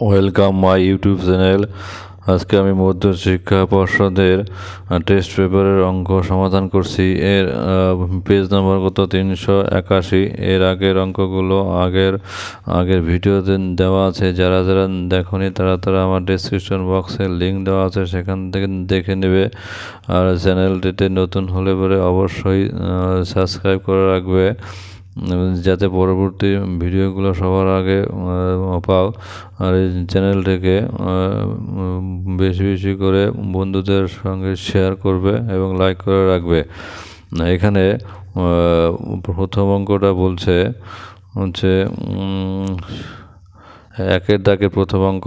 Welcome my YouTube channel. আজকে আমি মধ্য শিক্ষা পর্ষদের টেস্ট পেপারের অঙ্ক সমাধান করছি। এর পেজ নম্বর কত 381। এর আগের অঙ্কগুলো আগের ভিডিওতে দেওয়া আছে। যারা দেখোনি তারা আমার ডেসক্রিপশন বক্সে লিঙ্ক দেওয়া আছে, সেখান থেকে দেখে নেবে। আর চ্যানেলটিতে নতুন হলে পরে অবশ্যই সাবস্ক্রাইব করে রাখবে, যাতে পরবর্তী ভিডিওগুলো সবার আগে পাও। আর এই চ্যানেলটিকে বেশি বেশি করে বন্ধুদের সঙ্গে শেয়ার করবে এবং লাইক করে রাখবে। এখানে প্রথম অঙ্কটা বলছে হচ্ছে একের দাগের প্রথম অঙ্ক।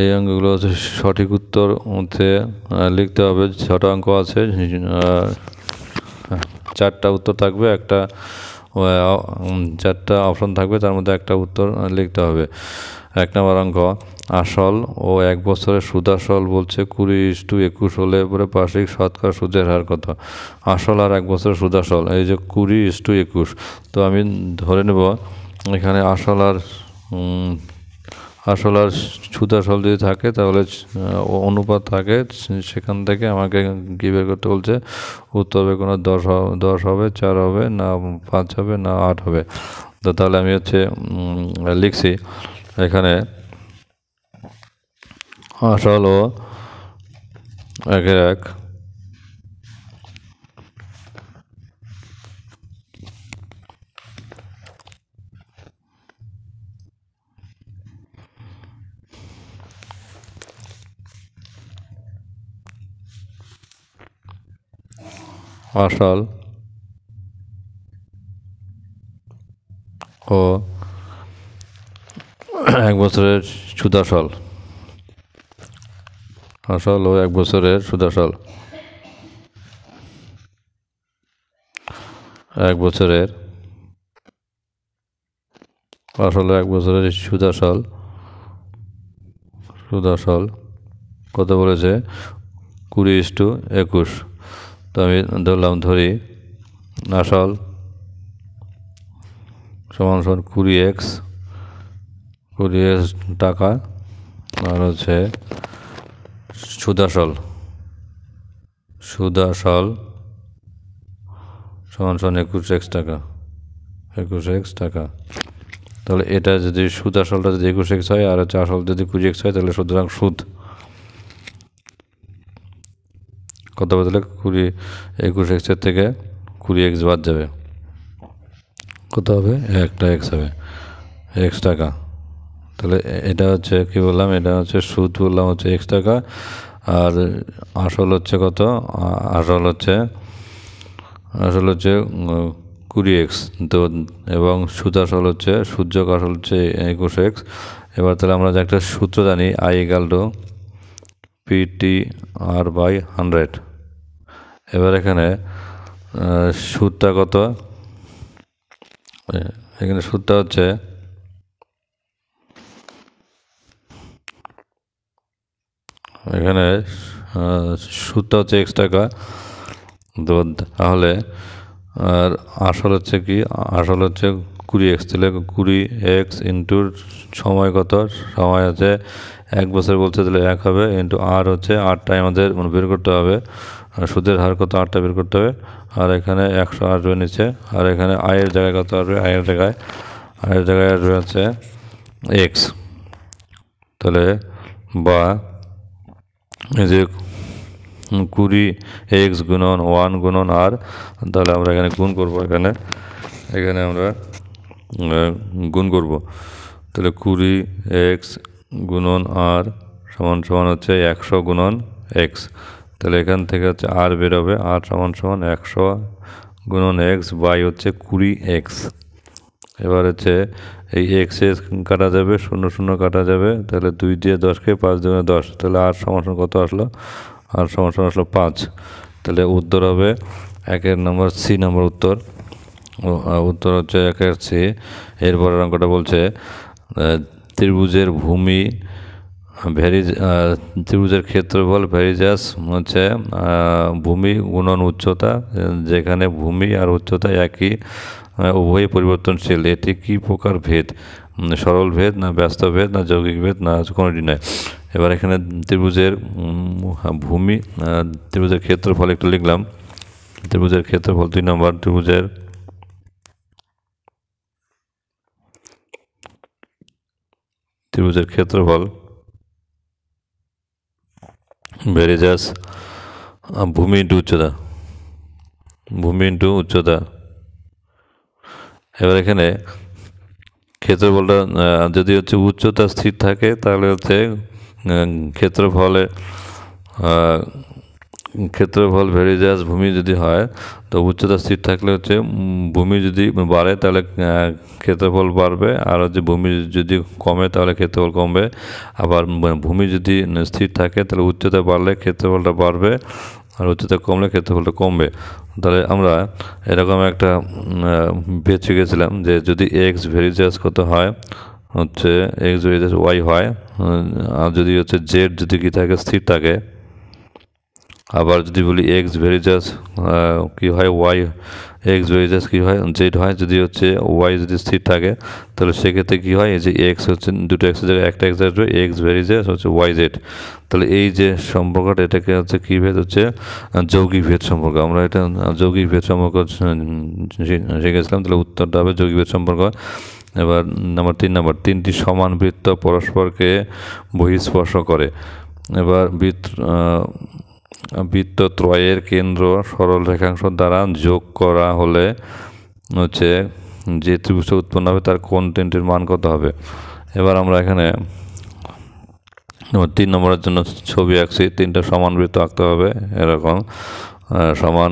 এই অঙ্কগুলো হচ্ছে সঠিক উত্তর হচ্ছে লিখতে হবে। 6টা অঙ্ক আছে, 4টা উত্তর থাকবে, 4টা অপশন থাকবে, তার মধ্যে একটা উত্তর লিখতে হবে। 1 নম্বর অঙ্ক, আসল ও 1 বছরের সুদাসল বলছে 20:21 হলে পরে বার্ষিক শতকরা সুদের হার কত? আসল আর 1 বছরের সুদাসল, এই যে 20:21। তো আমি ধরে নেব এখানে আসল আর সুদাসল যদি থাকে তাহলে অনুপাত থাকে, সেখান থেকে আমাকে কি বের করতে বলছে? উত্তর হবে কোনো 10 হবে, 4 হবে, না 5 হবে, না 8 হবে। তো তাহলে আমি লিখছি এখানে আসল ও 1-এর 1, আসল ও 1 বছরের সুদাসল, আসল ও 1 বছরের সুদাসল, 1 বছরের আসল 1 বছরের সুদাসল কত বলেছে? 20:21। তো আমি ধরি আসল সমান 20x টাকা, আর হচ্ছে সুদাসল সমান 21x টাকা। তাহলে এটা যদি সুদাসলটা যদি 21x হয় আর হচ্ছে আসল যদি 20x হয়, তাহলে সুতরাং সুদ কত বদলে 21x এর থেকে 20x বাদ যাবে, কত হবে? একটা x হবে, x টাকা। তাহলে এটা হচ্ছে কি বললাম? এটা হচ্ছে সুদ বললাম হচ্ছে x টাকা, আর আসল হচ্ছে কত? আসল হচ্ছে 20x। তো এবং সুদাসল হচ্ছে সূর্যক আসল হচ্ছে 21x। এবার তাহলে আমরা যে একটা সূত্র জানি, I = PTR/100। এবার এখানে সুদটা কত? এখানে সুদটা হচ্ছে x টাকা। তো তাহলে আর আসল হচ্ছে কি? আসল হচ্ছে 20x। তাহলে 20x ইন্টু সময় কত? সময় আছে 1 বছর বলছে, তাহলে 1 হবে, ইন্টু আর হচ্ছে 8টাই আমাদের বের করতে হবে। সুদের হার কত? 8টা বের করতে হবে। আর এখানে 100 আসবে নিচে, আর এখানে আয়ের জায়গায় কত আসবে? আয়ের জায়গায় আসবে হচ্ছে x। তাহলে বা এই যে 20x গুণন 1 গুণন r, তাহলে আমরা এখানে গুণ করবো। এখানে আমরা গুণ করব। তাহলে 20x গুণন r সমান হচ্ছে 100 গুণন x। তাহলে এখান থেকে হচ্ছে r বেরোবে, r সমান 100 গুণন x বাই হচ্ছে 20x। এবার হচ্ছে এই x কাটা যাবে, 0 0 কাটা যাবে, তাহলে 2 দিয়ে 10কে 5 দিয়ে 10, তাহলে r সমান কত আসলো? r সমান আসলো 5। তাহলে উত্তর হবে 1-এর নম্বর C নম্বর উত্তর হচ্ছে 1-এর C। এরপরের অঙ্কটা বলছে ত্রিভুজের ত্রিভুজের ক্ষেত্রফল ভেরিজাস হচ্ছে ভূমি গুণন উচ্চতা, যেখানে ভূমি আর উচ্চতা একই উভয়ই পরিবর্তনশীল, এটি কি প্রকার ভেদ? সরল ভেদ না ব্যস্ত ভেদ না যৌগিক ভেদ না কোনোটি নয়। এবার এখানে ত্রিভুজের ভূমি ত্রিভুজের ক্ষেত্রফল একটু লিখলাম। ত্রিভুজের ক্ষেত্রফল 2 নম্বর, ত্রিভুজের ক্ষেত্রফল ভেরিজাস ভূমি ইন্টু উচ্চতা, ভূমি ইন্টু উচ্চতা। এবার এখানে ক্ষেত্রফলটা যদি হচ্ছে উচ্চতা স্থির থাকে তাহলে হচ্ছে ক্ষেত্রফল ভেরিজাস ভূমি যদি হয়, তো উচ্চতা স্থির থাকলে হচ্ছে ভূমি যদি বাড়ে তাহলে ক্ষেত্রফল বাড়বে, আর হচ্ছে ভূমি যদি কমে তাহলে ক্ষেত্রফল কমবে। আবার ভূমি যদি স্থির থাকে তাহলে উচ্চতা বাড়লে ক্ষেত্রফলটা বাড়বে, আর উচ্চতা কমলে ক্ষেত্রফলটা কমবে। তাহলে আমরা এরকম একটা ভেদ শিখেছিলাম যে যদি এক্স ভেরিজাস কত হয়, হচ্ছে এক্স ভেরিজাস ওয়াই হয়, আর যদি হচ্ছে জেড যদি কি থাকে স্থির থাকে, আবার যদি বলি এক্স ভেরিজাস কী হয় ওয়াই, এক্স ভেরিজাস কী হয় জেড হয়, যদি হচ্ছে ওয়াই যদি স্থির থাকে তাহলে সেক্ষেত্রে কী হয়, এই যে এক্স হচ্ছে দুটো এক্সের জায়গায় একটা এক্স আসবে, এক্স ভেরিজাস হচ্ছে ওয়াই জেড। তাহলে এই যে সম্পর্কটা এটাকে হচ্ছে কী ভেদ হচ্ছে যৌগিক ভেদ সম্পর্ক। আমরা এটা যৌগিক ভেদ সম্পর্ক শিখেছিলাম, তাহলে উত্তরটা হবে যৌগিক ভেদ সম্পর্ক। এবার নাম্বার 3 নম্বর, 3টি সমান বৃত্ত পরস্পরকে বহিঃস্পর্শ করে। এবার বৃত্তত্রয়ের কেন্দ্র সরল রেখাংশ দ্বারা যোগ করা হলে হচ্ছে যে ত্রিভুজটা উৎপন্ন হবে তার কোণ তিনটির মান কত হবে। এবার আমরা এখানে 3 নম্বরের জন্য ছবি আঁকছি, 3টা সমান বৃত্ত আঁকতে হবে এরকম সমান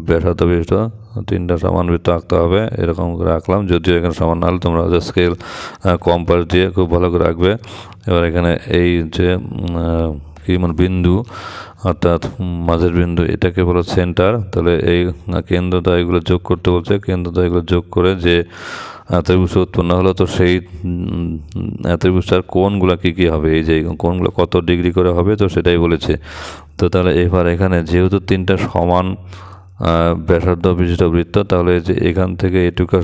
ব্যাসার্ধ বিশিষ্ট 3টা সমান বৃত্ত আঁকতে হবে, এরকম করে আঁকলাম। যদিও এখানে সমান না হলে তোমরা স্কেল কম্পাস দিয়ে খুব ভালো করে আঁকবে। এবার এখানে এই যে বিন্দু অর্থাৎ মাঝের বিন্দু, এটাকে বলো সেন্টার। তাহলে এই কেন্দ্রটা এগুলো যোগ করতে বলছে, কেন্দ্রটা এগুলো যোগ করে যে ত্রিভুজ উৎপন্ন হলো, তো সেই ত্রিভুজটার কোণগুলো কী কী হবে, এই যে কোণগুলো কত ডিগ্রি করে হবে, তো সেটাই বলেছে। তো তাহলে এবার এখানে যেহেতু 3টা সমান ব্যাসার্ধ বিশিষ্ট বৃত্ত, তাহলে যে এখান থেকে এটুকু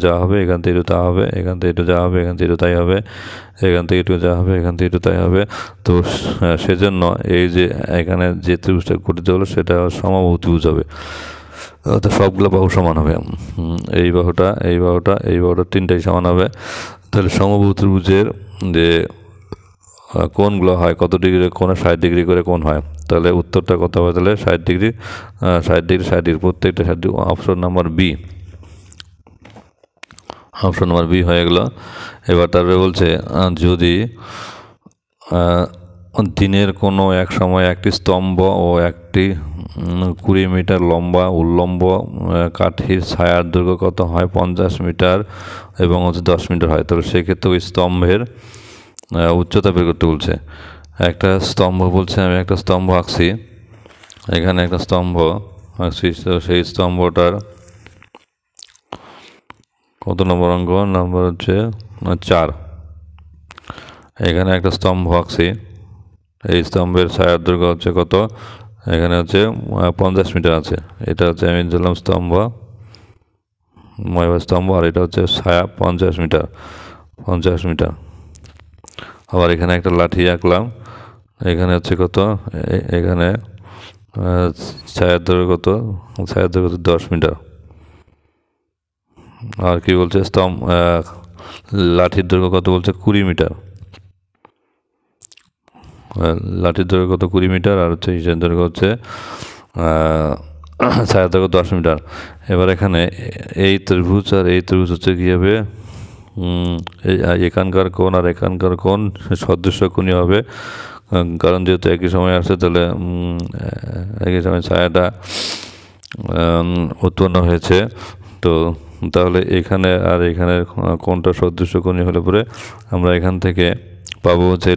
যাওয়া হবে, এখান থেকে এটু তা হবে, এখান থেকে এটু যাওয়া হবে, এখান থেকে এটু তাই হবে, এখান থেকে এটু যাওয়া হবে, এখান থেকে এটু তাই হবে। তো সেজন্য এই যে এখানে যে ত্রিভুজটা গঠিত হলো সেটা সমবাহু ত্রিভুজ হবে, তো সবগুলো বাহু সমান হবে। এই বাহুটা এই বাহুটা এই বাহুটা 3টাই সমান হবে। তাহলে সমবাহু ত্রিভুজের যে কোণগুলো হয় কত ডিগ্রি কোণে 60 ডিগ্রি করে কোণ হয়, তাহলে উত্তরটা কত হবে, তাহলে 60 ডিগ্রি 60 ডিগ্রি 60 ডিগ্রি প্রত্যেকটা 60 degree. Option number B, option number B হয়ে গেল। এবার তারপরে বলছে যদি দিনের কোনো এক সময় একটি স্তম্ভ ও একটি 20 মিটার লম্বা উল্লম্ব কাঠির ছায়ার দৈর্ঘ্য কত হয়, 50 মিটার এবং হচ্ছে 10 মিটার হয়, তাহলে সেক্ষেত্রে ওই স্তম্ভের উচ্চতা বের করতে বলছে। একটা স্তম্ভ বলছে, আমি একটা স্তম্ভ আঁকছি, এখানে একটা স্তম্ভ আঁকছি, তো সেই স্তম্ভটার কত নম্বর অঙ্ক, নম্বর হচ্ছে 4। এখানে একটা স্তম্ভ আঁকছি, এই স্তম্ভের ছায়ার দৈর্ঘ্য হচ্ছে কত, এখানে হচ্ছে 50 মিটার আছে। এটা হচ্ছে আমি ধরলাম স্তম্ভ স্তম্ভ, আর এটা হচ্ছে ছায়া 50 মিটার 50 মিটার। আবার এখানে একটা লাঠি আঁকলাম, এখানে হচ্ছে কত, এখানে ছায়ার দৈর্ঘ্য কত, ছায়ার দৈর্ঘ্য 10 মিটার। আর কি বলছে লাঠির দৈর্ঘ্য কত বলছে 20 মিটার, লাঠির দৈর্ঘ্য কত 20 মিটার, আর হচ্ছে হিসের দৈর্ঘ্য হচ্ছে ছায়ার দৈর্ঘ্য 10 মিটার। এবার এখানে এই ত্রিভুজ আর এই ত্রিভুজ হচ্ছে কী হবে, এখানকার কোণ আর এখানকার কোণ সদৃশ্য কোণই হবে, কারণ যেহেতু একই সময় আসছে, তাহলে একই সময় ছায়াটা উৎপন্ন হয়েছে। তো তাহলে এখানে আর এখানে কোণটা সদৃশ্য কোণই হলে পরে আমরা এখান থেকে পাবো যে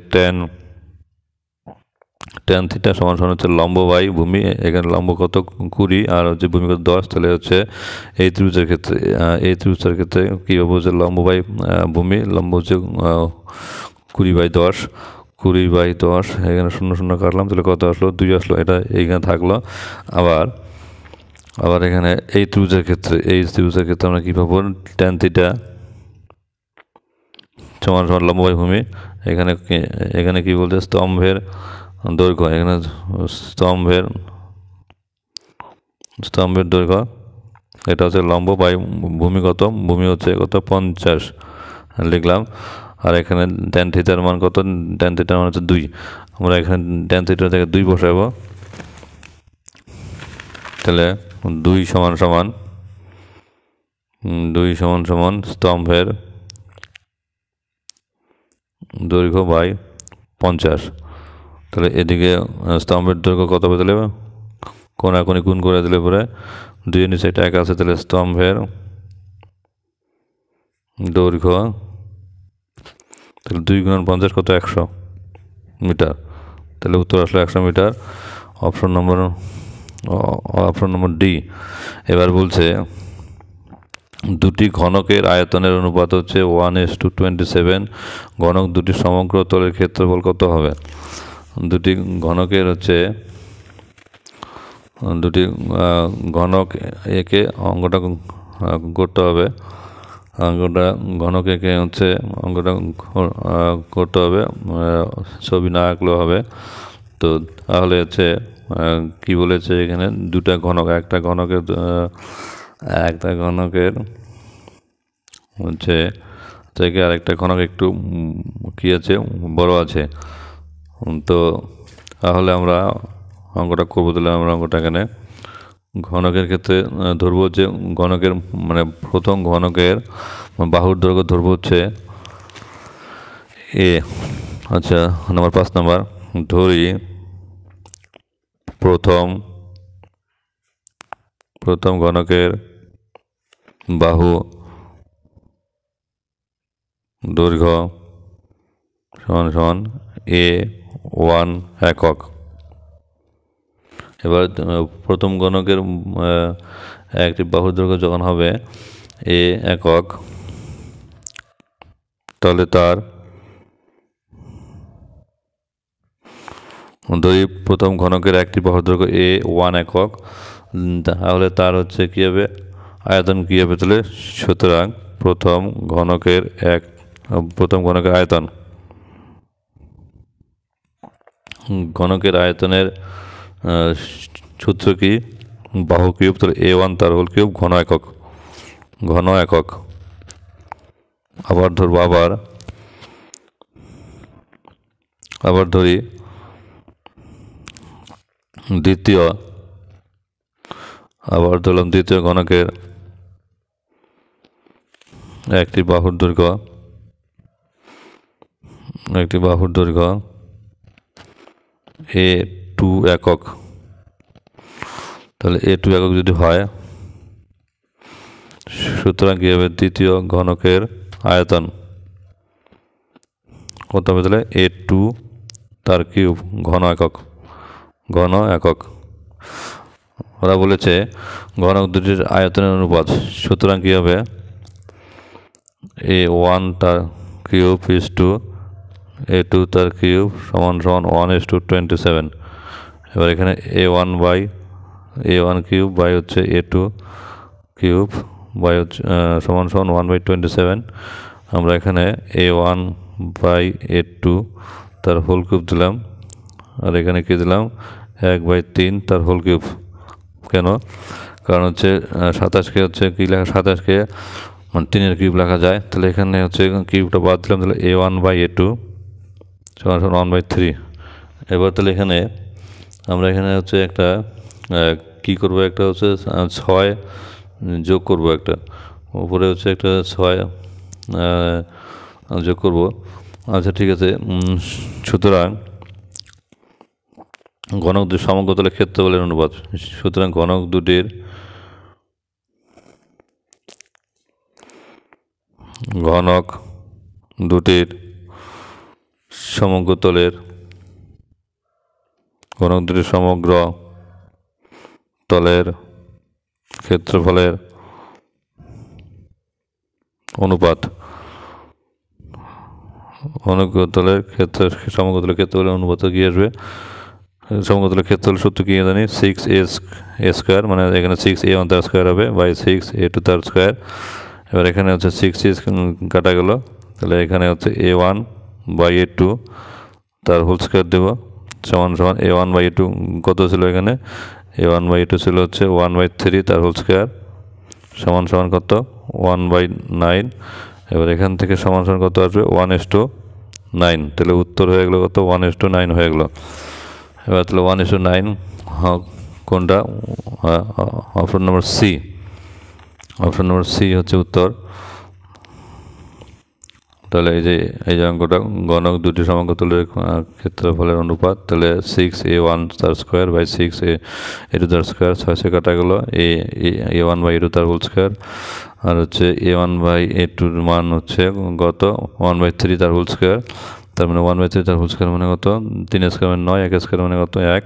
ট্যান থিটা সমান সমান হচ্ছে লম্ব বাই ভূমি, এখানে লম্ব কত 20 আর হচ্ছে ভূমি কত 10। তাহলে হচ্ছে এই ত্রিভুজের ক্ষেত্রে কী পাবো, যে লম্ব বাই ভূমি, লম্ব হচ্ছে 20/10, 20/10, এখানে 0 0 কাটলাম, তাহলে কত আসলো 2 আসলো, এটা এইখানে থাকলো। আবার এখানে এই ত্রিভুজের ক্ষেত্রে আমরা কী পাবো, ট্যান থিটা সমান সমান লম্ব বাই ভূমি। এখানে কি বলছে, স্তম্ভের দৈর্ঘ্য, এখানে স্তম্ভের দৈর্ঘ্য এটা হচ্ছে লম্ব বাই ভূমি কত, ভূমি হচ্ছে কত 50 লিখলাম। আর এখানে ট্যান থিটার মান কত, ট্যান থিটার মান হচ্ছে 2। আমরা এখানে ট্যান থিটা থেকে 2 বসাবো, তাহলে 2 সমান সমান স্তম্ভের দৈর্ঘ্য বাই 50। তাহলে এদিকে স্তম্ভের দৈর্ঘ্য কত হবে, তাহলে কোনাকুনি গুণ করে দিলে পরে 2 এর নিচে একটা 1 আছে, তাহলে স্তম্ভের দৈর্ঘ্য, তাহলে 2 গুণ 50 কত, 100 মিটার। তাহলে উত্তর আসলে 100 মিটার। Option number D. এবার বলছে দুটি ঘনকের আয়তনের অনুপাত হচ্ছে 1:27। ঘনক দুটি সমগ্র তলের ক্ষেত্রফল কত হবে? দুটি ঘনকের হচ্ছে দুটি ঘনক একে অঙ্কটা করতে হবে, ঘনক একে হচ্ছে অঙ্কটা করতে হবে, ছবি না আঁকলেও হবে। তো তাহলে হচ্ছে কি বলেছে এখানে, দুটা ঘনক, একটা ঘনকের হচ্ছে থেকে আরেকটা ঘনক একটু কি আছে, বড় আছে। তো তাহলে আমরা অঙ্কটা করবো। তাহলে আমরা অঙ্কটা এখানে ঘনকের ক্ষেত্রে ধরবো যে ঘনকের মানে প্রথম ঘনকের বাহুর দৈর্ঘ্য ধরবো হচ্ছে এ। আচ্ছা, নাম্বার 5 নাম্বার ধরি প্রথম ঘনকের বাহু দৈর্ঘ্য সমান A1 একক। এবার প্রথম ঘনকের একটি বাহুর দৈর্ঘ্য যখন হবে A একক, তাহলে তার ধরি প্রথম ঘনকের একটি বাহুর দৈর্ঘ্য A1 একক, তাহলে তার হচ্ছে কী হবে, আয়তন কী হবে? তাহলে সুতরাং প্রথম ঘনকের আয়তন, ঘনকের আয়তনের সূত্র কি, বাহু কিউব, তাহলে A1 তার হোল কিউব ঘন একক। আবার ধরবো, আবার ধরি দ্বিতীয় ঘনকের একটি বাহুর দৈর্ঘ্য A2 একক। তাহলে A2 একক যদি হয়, সুতরাং কি হবে, দ্বিতীয় ঘনকের আয়তন কত হবে? তাহলে A2 তার কিউব ঘন একক। ওরা বলেছে ঘনক দুটির আয়তনের অনুপাত, সুতরাং কি হবে, A1 তার কিউব ইজ টু A2 তার কিউব সমান 1:27। এবার এখানে A1 কিউব বাই হচ্ছে A2 কিউব বাই হচ্ছে সমান 1/27। আমরা এখানে A1 বাই A2 তার হোল কিউব দিলাম, আর এখানে কি দিলাম, 1/3 তার হোল কিউব। কেন? কারণ হচ্ছে 27কে হচ্ছে কি লেখা, 27কে মানে 3-এর কিউব লেখা যায়। তাহলে এখানে হচ্ছে কিউবটা বাদ দিলাম, তাহলে A1 বাই A2 সমান 1/3। এবার তাহলে এখানে আমরা হচ্ছে একটা কি করব, একটা হচ্ছে 6 যোগ করব, একটা উপরে হচ্ছে একটা 6 যোগ করব। আচ্ছা ঠিক আছে। সুতরাং ঘনক দুটির সমগ্র তলের ক্ষেত্রফলের অনুপাত, সুতরাং ঘনক দুটির সমগ্র তলের ক্ষেত্রফলের অনুপাত, সমগ্র তলের ক্ষেত্রফলের অনুপাত কি আসবে, সমগ্র তলের ক্ষেত্রফল সূত্র কি জানি, 6a স্কোয়ার, মানে এখানে 6a1 তার স্কোয়ার হবে বাই 6a2 তার স্কোয়ার। এবার এখানে হচ্ছে 6 কাটা গেল, তাহলে এখানে হচ্ছে a1 বাই a2 তার হোল স্কোয়ার দেব সমান সমান a1 বাই a2 কত ছিল এখানে a1 বাই a2 ছিল হচ্ছে 1/3 তার হোল স্কোয়ার সমান সমান কত 1/9। এবার এখান থেকে সমান সমান কত আসবে 1:9। তাহলে উত্তর হয়ে গেলো কত 1:9 হয়ে গেলো। এবার তাহলে 1:9 কোনটা option number C, option number C হচ্ছে উত্তর। তাহলে এই যে অঙ্কটা গণক দুটি সমকোণের ক্ষেত্রফলের অনুপাত, তাহলে 6a1 তার স্কোয়ার বাই 6a2 তার স্কোয়ার 6 কাটা গেলো a1 বাই a2 তার হোল স্কোয়ার, আর হচ্ছে a1 বাই a2 মান হচ্ছে কত 1/3 তার হোল স্কোয়ার, তার মানে 1/3 তার হোল স্কোয়ার মানে কত 3 স্কোয়ার মানে 9, 1 স্কোয়ার মানে কত 1,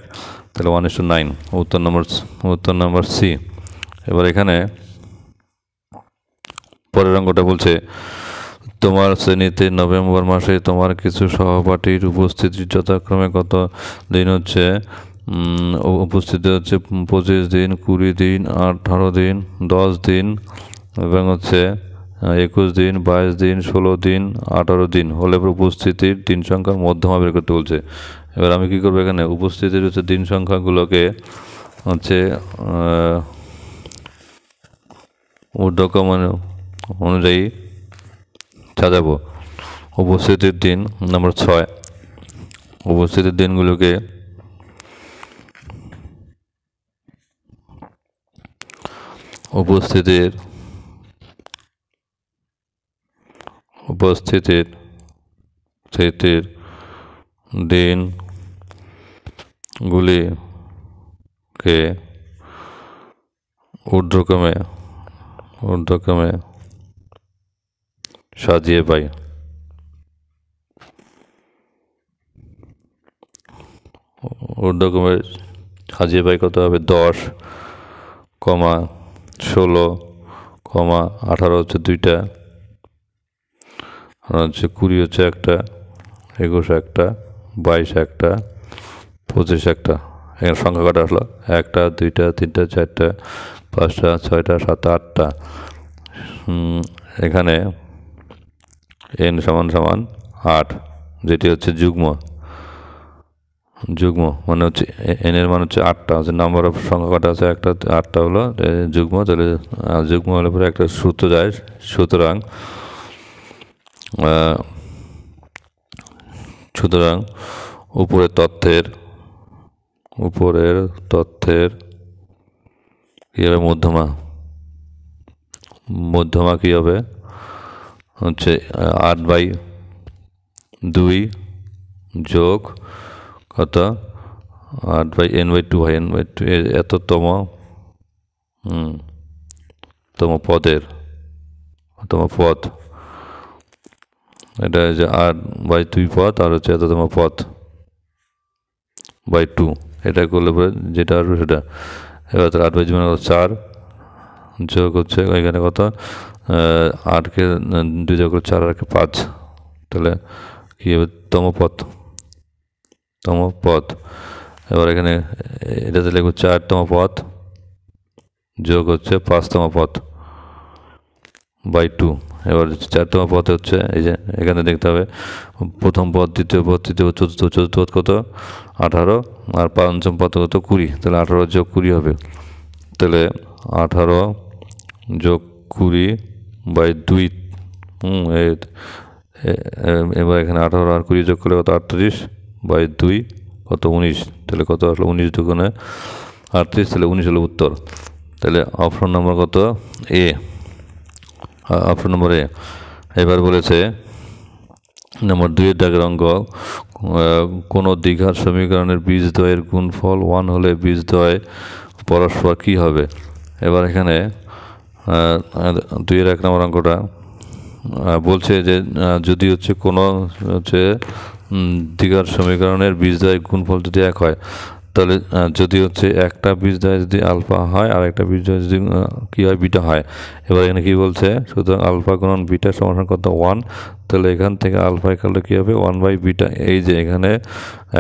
তাহলে 1:9 উত্তর নম্বর সি। এবার এখানে পরের অঙ্কটা বলছে তোমার শ্রেণীতে নভেম্বর মাসে তোমার কিছু সহপাঠীর উপস্থিতি যথাক্রমে কত দিন হচ্ছে উপস্থিতি হচ্ছে 25 দিন, 20 দিন, 18 দিন, 10 দিন এবং হচ্ছে 21 দিন, 22 দিন, 16 দিন, 18 দিন হলে উপস্থিতির দিন সংখ্যার মধ্যমা বের করতে বলছে। এবার আমি কি করবো এখানে উপস্থিতির হচ্ছে দিন সংখ্যাগুলোকে হচ্ছে ঊর্ধ্বক্রম অনুযায়ী সাজাবো। উপস্থিতির দিন নম্বর 6, উপস্থিতির দিনগুলোকে উপস্থিতির দিনগুলিকে ঊর্ধ্বক্রমে সাজিয়ে পাই। ঊর্ধ্বক্রমে সাজিয়ে পাই কত হবে 10, 16, 18 হচ্ছে 2টা, আর হচ্ছে 20 হচ্ছে একটা, 21 একটা, 22 একটা, 25 একটা। এখানে সংখ্যা কটা আসলো 1টা, 2টা, 3টা, 4টা, 5টা, 6টা, 7টা, 8টা। এখানে n সমান 8, যেটি হচ্ছে যুগ্ম মানে হচ্ছে n এর মান হচ্ছে 8টা, হচ্ছে নাম্বার অফ সংখ্যা কটা আছে 8টা হলো যুগ্ম। তাহলে যুগ্ম হলে পরে একটা সূত্র যায়, সুতরাং উপরের তথ্যের কি হবে মধ্যমা কি হবে হচ্ছে 8/2 যোগ কত 8/n/2 এততম পদ, এটা যে 8/2 পদ আর হচ্ছে এততম পদ বাই 2, এটা করলে পরে যেটা আসবে সেটা। এবার 8/2 মানে 4 যোগ হচ্ছে এখানে কত 8কে 2 যোগ 4 আর 5, তাহলে কি হবে তম পদ। এবার এখানে এটাতে লিখব 4তম পদ যোগ হচ্ছে 5তম পদ বাই 2। এবার 4তম পদ হচ্ছে এই যে এখানে দেখতে হবে প্রথম পদ, দ্বিতীয় পদ, তৃতীয় পদ, চতুর্থ পদ কত 18 আর পঞ্চম পদ কত 20, তাহলে 18 যোগ 20 হবে। তাহলে 18 যোগ 20 বাই 2। এবার এখানে 18 আর 20 যোগ করলে কত 38 বাই 2 কত 19, তাহলে কত আসলো 19 দুগুণে 38, তাহলে 19 হলো উত্তর। তাহলে অপশন নম্বর কত এ, অপশন নম্বর এ। এবার বলেছে নম্বর 2 দাগের অঙ্ক, কোনো দ্বিঘাত সমীকরণের বীজদ্বয়ের গুণফল 1 হলে বীজদ্বয় পরস্পর কী হবে। এবার এখানে 2-1 নম্বর অঙ্কটা বলছে যে যদি হচ্ছে কোনো হচ্ছে দ্বিঘাত সমীকরণের বীজদ্বয়ের গুণফল যদি 1 হয়, তাহলে যদি হচ্ছে একটা বীজদ্বয় যদি আলফা হয় আর একটা বীজদ্বয় যদি কী হয় বিটা হয়। এবার এখানে কী বলছে সুতরাং আলফা গুণন বিটা সমান কত 1, তাহলে এখান থেকে আলফা কাটলে কী হবে 1/বিটা। এই যে এখানে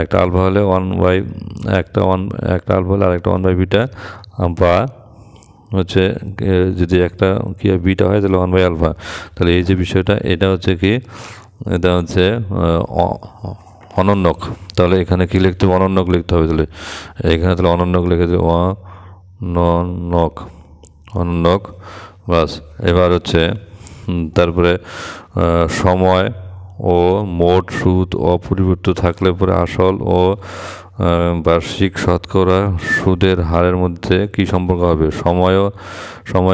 একটা আলফা হলে একটা আলফা হলে আরেকটা 1/বিটা, বা হচ্ছে যদি একটা কি বিটা হয় তাহলে 1/α। তাহলে এই যে বিষয়টা এটা হচ্ছে কি, এটা হচ্ছে অনন্যক। তাহলে এখানে কি লিখতে হবে, অনন্যক লিখতে হবে। তাহলে এখানে তাহলে অনন্যক লিখে দেবে, অনন্যক, অনন্যক, বাস। এবার হচ্ছে তারপরে সময় ও মোট সুদ অপরিবর্তিত থাকলে পরে আসল ও বার্ষিক শতকরা সুদের হারের মধ্যে কি সম্পর্ক হবে? সময়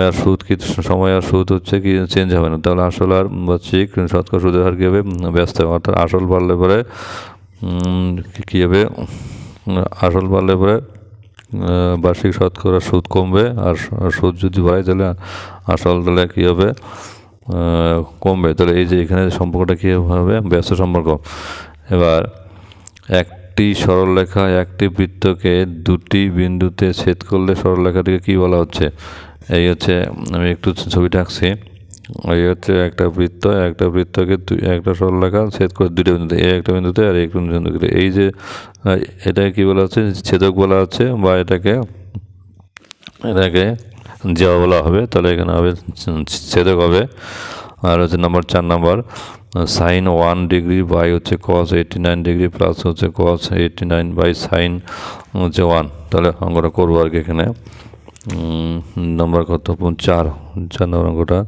আর সুদ কি, সময় আর সুদ হচ্ছে কি চেঞ্জ হবে না, তাহলে আসল আর বার্ষিক শতকরা সুদের হার কী হবে, ব্যস্ত হবে। অর্থাৎ আসল বাড়লে পরে কী হবে, আসল বাড়লে পরে বার্ষিক শতকরা সুদ কমবে, আর সুদ যদি বাড়ে তাহলে আসল তাহলে কী হবে, কমবে। তাহলে এই যে এখানে সম্পর্কটা কী হবে, ব্যস্ত সম্পর্ক। এবার একটি সরলরেখা একটি বৃত্তকে দুটি বিন্দুতে ছেদ করলে সরলরেখাটিকে কী বলা হচ্ছে? এই হচ্ছে আমি একটু ছবিটা আঁকছি। এই হচ্ছে একটা বৃত্তকে একটা সরলরেখা ছেদ করে দুটো বিন্দুতে, এই একটা বিন্দুতে আর একটা বিন্দুতে। এই যে এটাকে কী বলা হচ্ছে, ছেদক বলা হচ্ছে, বা এটাকে যা বলা হবে। তাহলে এখানে হবে ছেদক হবে। আর হচ্ছে 4 নম্বর, sin 1 ডিগ্রি বাই হচ্ছে cos 89 ডিগ্রি প্লাস হচ্ছে cos 89 বাই sin হচ্ছে 1। তাহলে অঙ্কটা করবো আর কি। এখানে নম্বর কত, 4 নম্বর অঙ্কটা,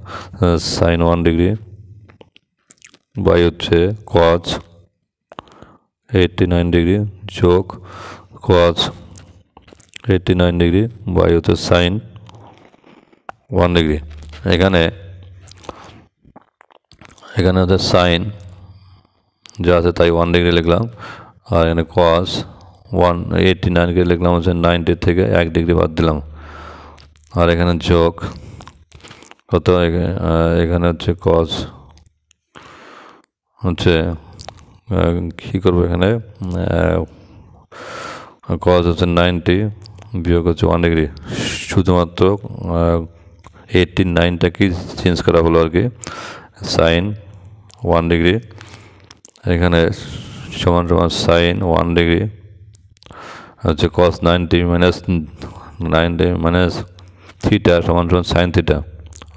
sin 1 ডিগ্রি বাই হচ্ছে cos 89 ডিগ্রি যোগ cos 89 ডিগ্রি বাই হচ্ছে sin 1 ডিগ্রি। এখানে হচ্ছে সাইন যা আছে তাই 1 ডিগ্রি লিখলাম, আর এখানে cos 189কে লিখলাম হচ্ছে 90 থেকে 1 ডিগ্রি বাদ দিলাম, আর এখানে যোগ কত, এখানে হচ্ছে cos হচ্ছে কী করবো, এখানে cos হচ্ছে 90 বিয়োগ হচ্ছে 1 ডিগ্রি, শুধুমাত্র 89টা কি চেঞ্জ করা হলো আর কি, sin 1 ডিগ্রি এখানে সমান সমান sin 1 ডিগ্রি হচ্ছে cos 90 মাইনাস থিটা সমান সমান sin থিটা।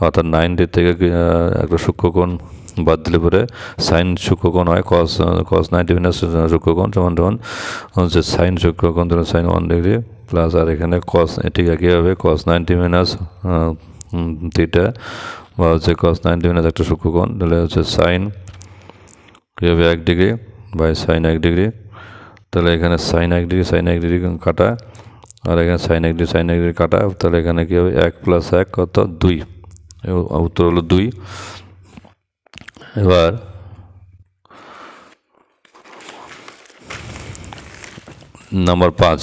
অর্থাৎ 90 থেকে একটা সূক্ষ্মকোণ বাদ দিলে পরে সাইন সূক্ষ্মকোণ হয়, cos 90 মাইনাস সূক্ষ্মকোণ সমান সমান হচ্ছে সাইন সূক্ষ্মকোণ, তাহলে sin 1 ডিগ্রি প্লাস, আর এখানে cos ঠিক একইভাবে cos 90 মাইনাস থিটা বা হচ্ছে cos 90 মাইনাস একটা সূক্ষ্মকোণ, তাহলে হচ্ছে সাইন কী হবে 1 ডিগ্রি বাই সাইন 1 ডিগ্রি। তাহলে এখানে সাইন 1 ডিগ্রি কাটা, আর এখানে সাইন 1 ডিগ্রি কাটা, তাহলে এখানে কী হবে 1 + 1 কত 2, উত্তর হলো 2। এবার নম্বর 5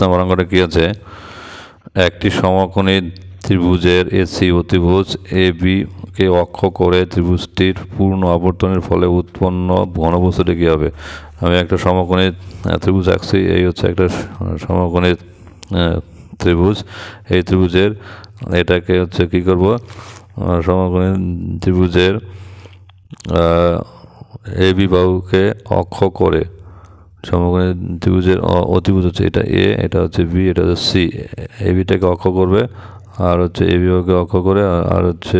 নম্বর অঙ্কটা কী আছে, একটি সমকোণী ত্রিভুজের এসি অতিভুজ এ বি কে অক্ষ করে ত্রিভুজটির পূর্ণ আবর্তনের ফলে উৎপন্ন ঘনবস্তুটি কী হবে? আমি একটা সমকোণী ত্রিভুজ আঁকছি, এই হচ্ছে একটা সমকোণী ত্রিভুজ। এই ত্রিভুজের এটাকে হচ্ছে কী করব, সমকোণী ত্রিভুজের এ বি বাহুকে অক্ষ করে, সমকোণী ত্রিভুজের অতিভুজ হচ্ছে এটা এ, এটা হচ্ছে বি, এটা হচ্ছে সি। এ বিটাকে অক্ষ করবে, আর হচ্ছে এ বিভাগকে অক্ষ করে, আর হচ্ছে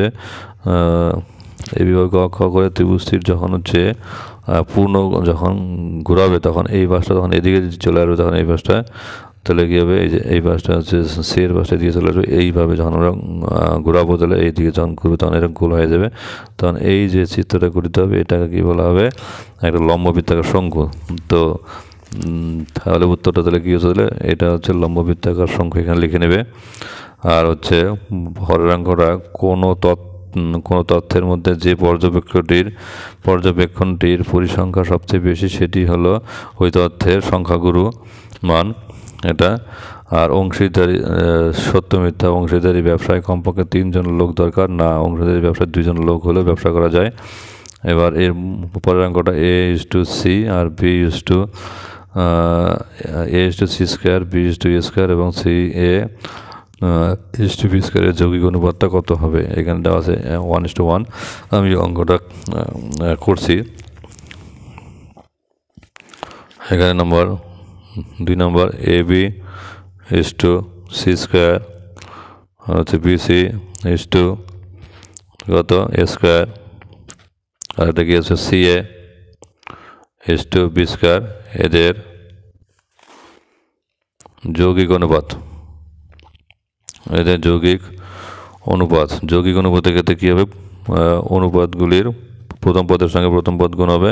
এ বিভাগকে অক্ষ করে ত্রিভুজটির যখন হচ্ছে পূর্ণ যখন ঘোরাবে তখন এই পাশটা তখন এদিকে চলে আসবে, তখন এই পাশটা তাহলে কী হবে, এই যে এই পাশটা হচ্ছে সি এর পাশটা দিকে চলে আসবে। এইভাবে যখন আমরা ঘোরাবো তাহলে এই দিকে যখন ঘুরবে তখন এরকম গোল হয়ে যাবে। তখন এই যে চিত্রটা করতে হবে এটাকে কী বলা হবে, একটা লম্ববৃত্তাকার শঙ্কু। তো তাহলে উত্তরটা তাহলে কী হচ্ছে, তাহলে এটা হচ্ছে লম্ববৃত্তাকার শঙ্কু, এখানে লিখে নেবে। আর হচ্ছে পরের অঙ্কটা কোনো তথ্যের মধ্যে যে পর্যবেক্ষণটির পরিসংখ্যা সবচেয়ে বেশি সেটি হলো ওই তথ্যের সংখ্যাগুরু মান এটা। আর অংশীদারি সত্য মিথ্যা, অংশীদারি ব্যবসায় কমপক্ষে 3 জন লোক দরকার না, অংশীদারি ব্যবসায় 2 জন লোক হলেও ব্যবসা করা যায়। এবার এর পরের অঙ্কটা A:C আর B:C², B:2A² এবং C/B² এর যৌগিক অনুপাতটা কত হবে? এখানে দেওয়া আছে 1:1। আমি অঙ্কটা করছি। এখানে 2 নম্বর AB:C² হচ্ছে বিসি ইস টু কত এ স্কোয়ার, আর এটা কি হচ্ছে CA is to B square. এদের যৌগিক অনুপাত, এদের যৌগিক অনুপাত। যৌগিক অনুপাতের ক্ষেত্রে কী হবে, অনুপাতগুলির প্রথম পদের সঙ্গে প্রথম পদ গুণ হবে।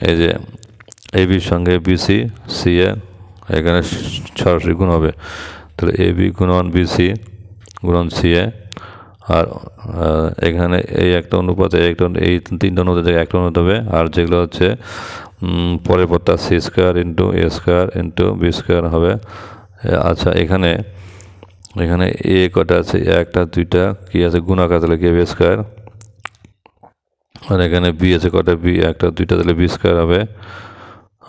এই যে এ বির সঙ্গে বিসি সিএ এখানে সরাসরি গুণ হবে, তাহলে এ বি গুণন বিসি গুণন সিএ। আর এখানে এই একটা অনুপাত এই তিনটা অনুপাত থেকে একটা অনুপাত হবে। আর যেগুলো হচ্ছে পরের পদটা C square into A square into B square হবে। আচ্ছা এখানে এ কটা আছে, একটা দুইটা কি আছে গুণাকার, তাহলে কি হবে স্কোয়ার। আর এখানে বি আছে কটা, বি একটা দুইটা, তাহলে বি স্কোয়ার হবে।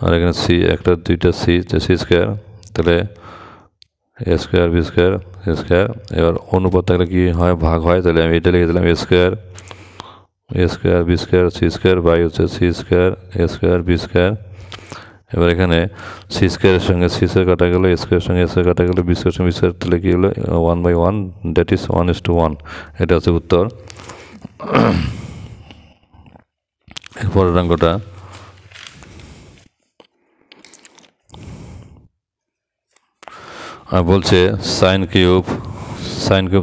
আর এখানে সি একটা দুইটা সি স্কোয়ার, তাহলে এ square B square A square. এবার অনুপাত থাকলে কী হয়, ভাগ হয়, তাহলে আমি এটা লিখে দিলাম A square B square C square by হচ্ছে C square A square B square. এবার এখানে সি স্কোয়ারের সঙ্গে সি স্কোয়ার কাটা গেলো, এ স্কোয়ারের সঙ্গে এ স্কোয়ার কাটা গেলো, বি স্কোয়ারের সঙ্গে বি স্কোয়ার, তাহলে কী হলো 1/1, দ্যাট ইজ 1:1। এটা হচ্ছে উত্তর। এরপরের অঙ্কটা বলছে সাইন কিউব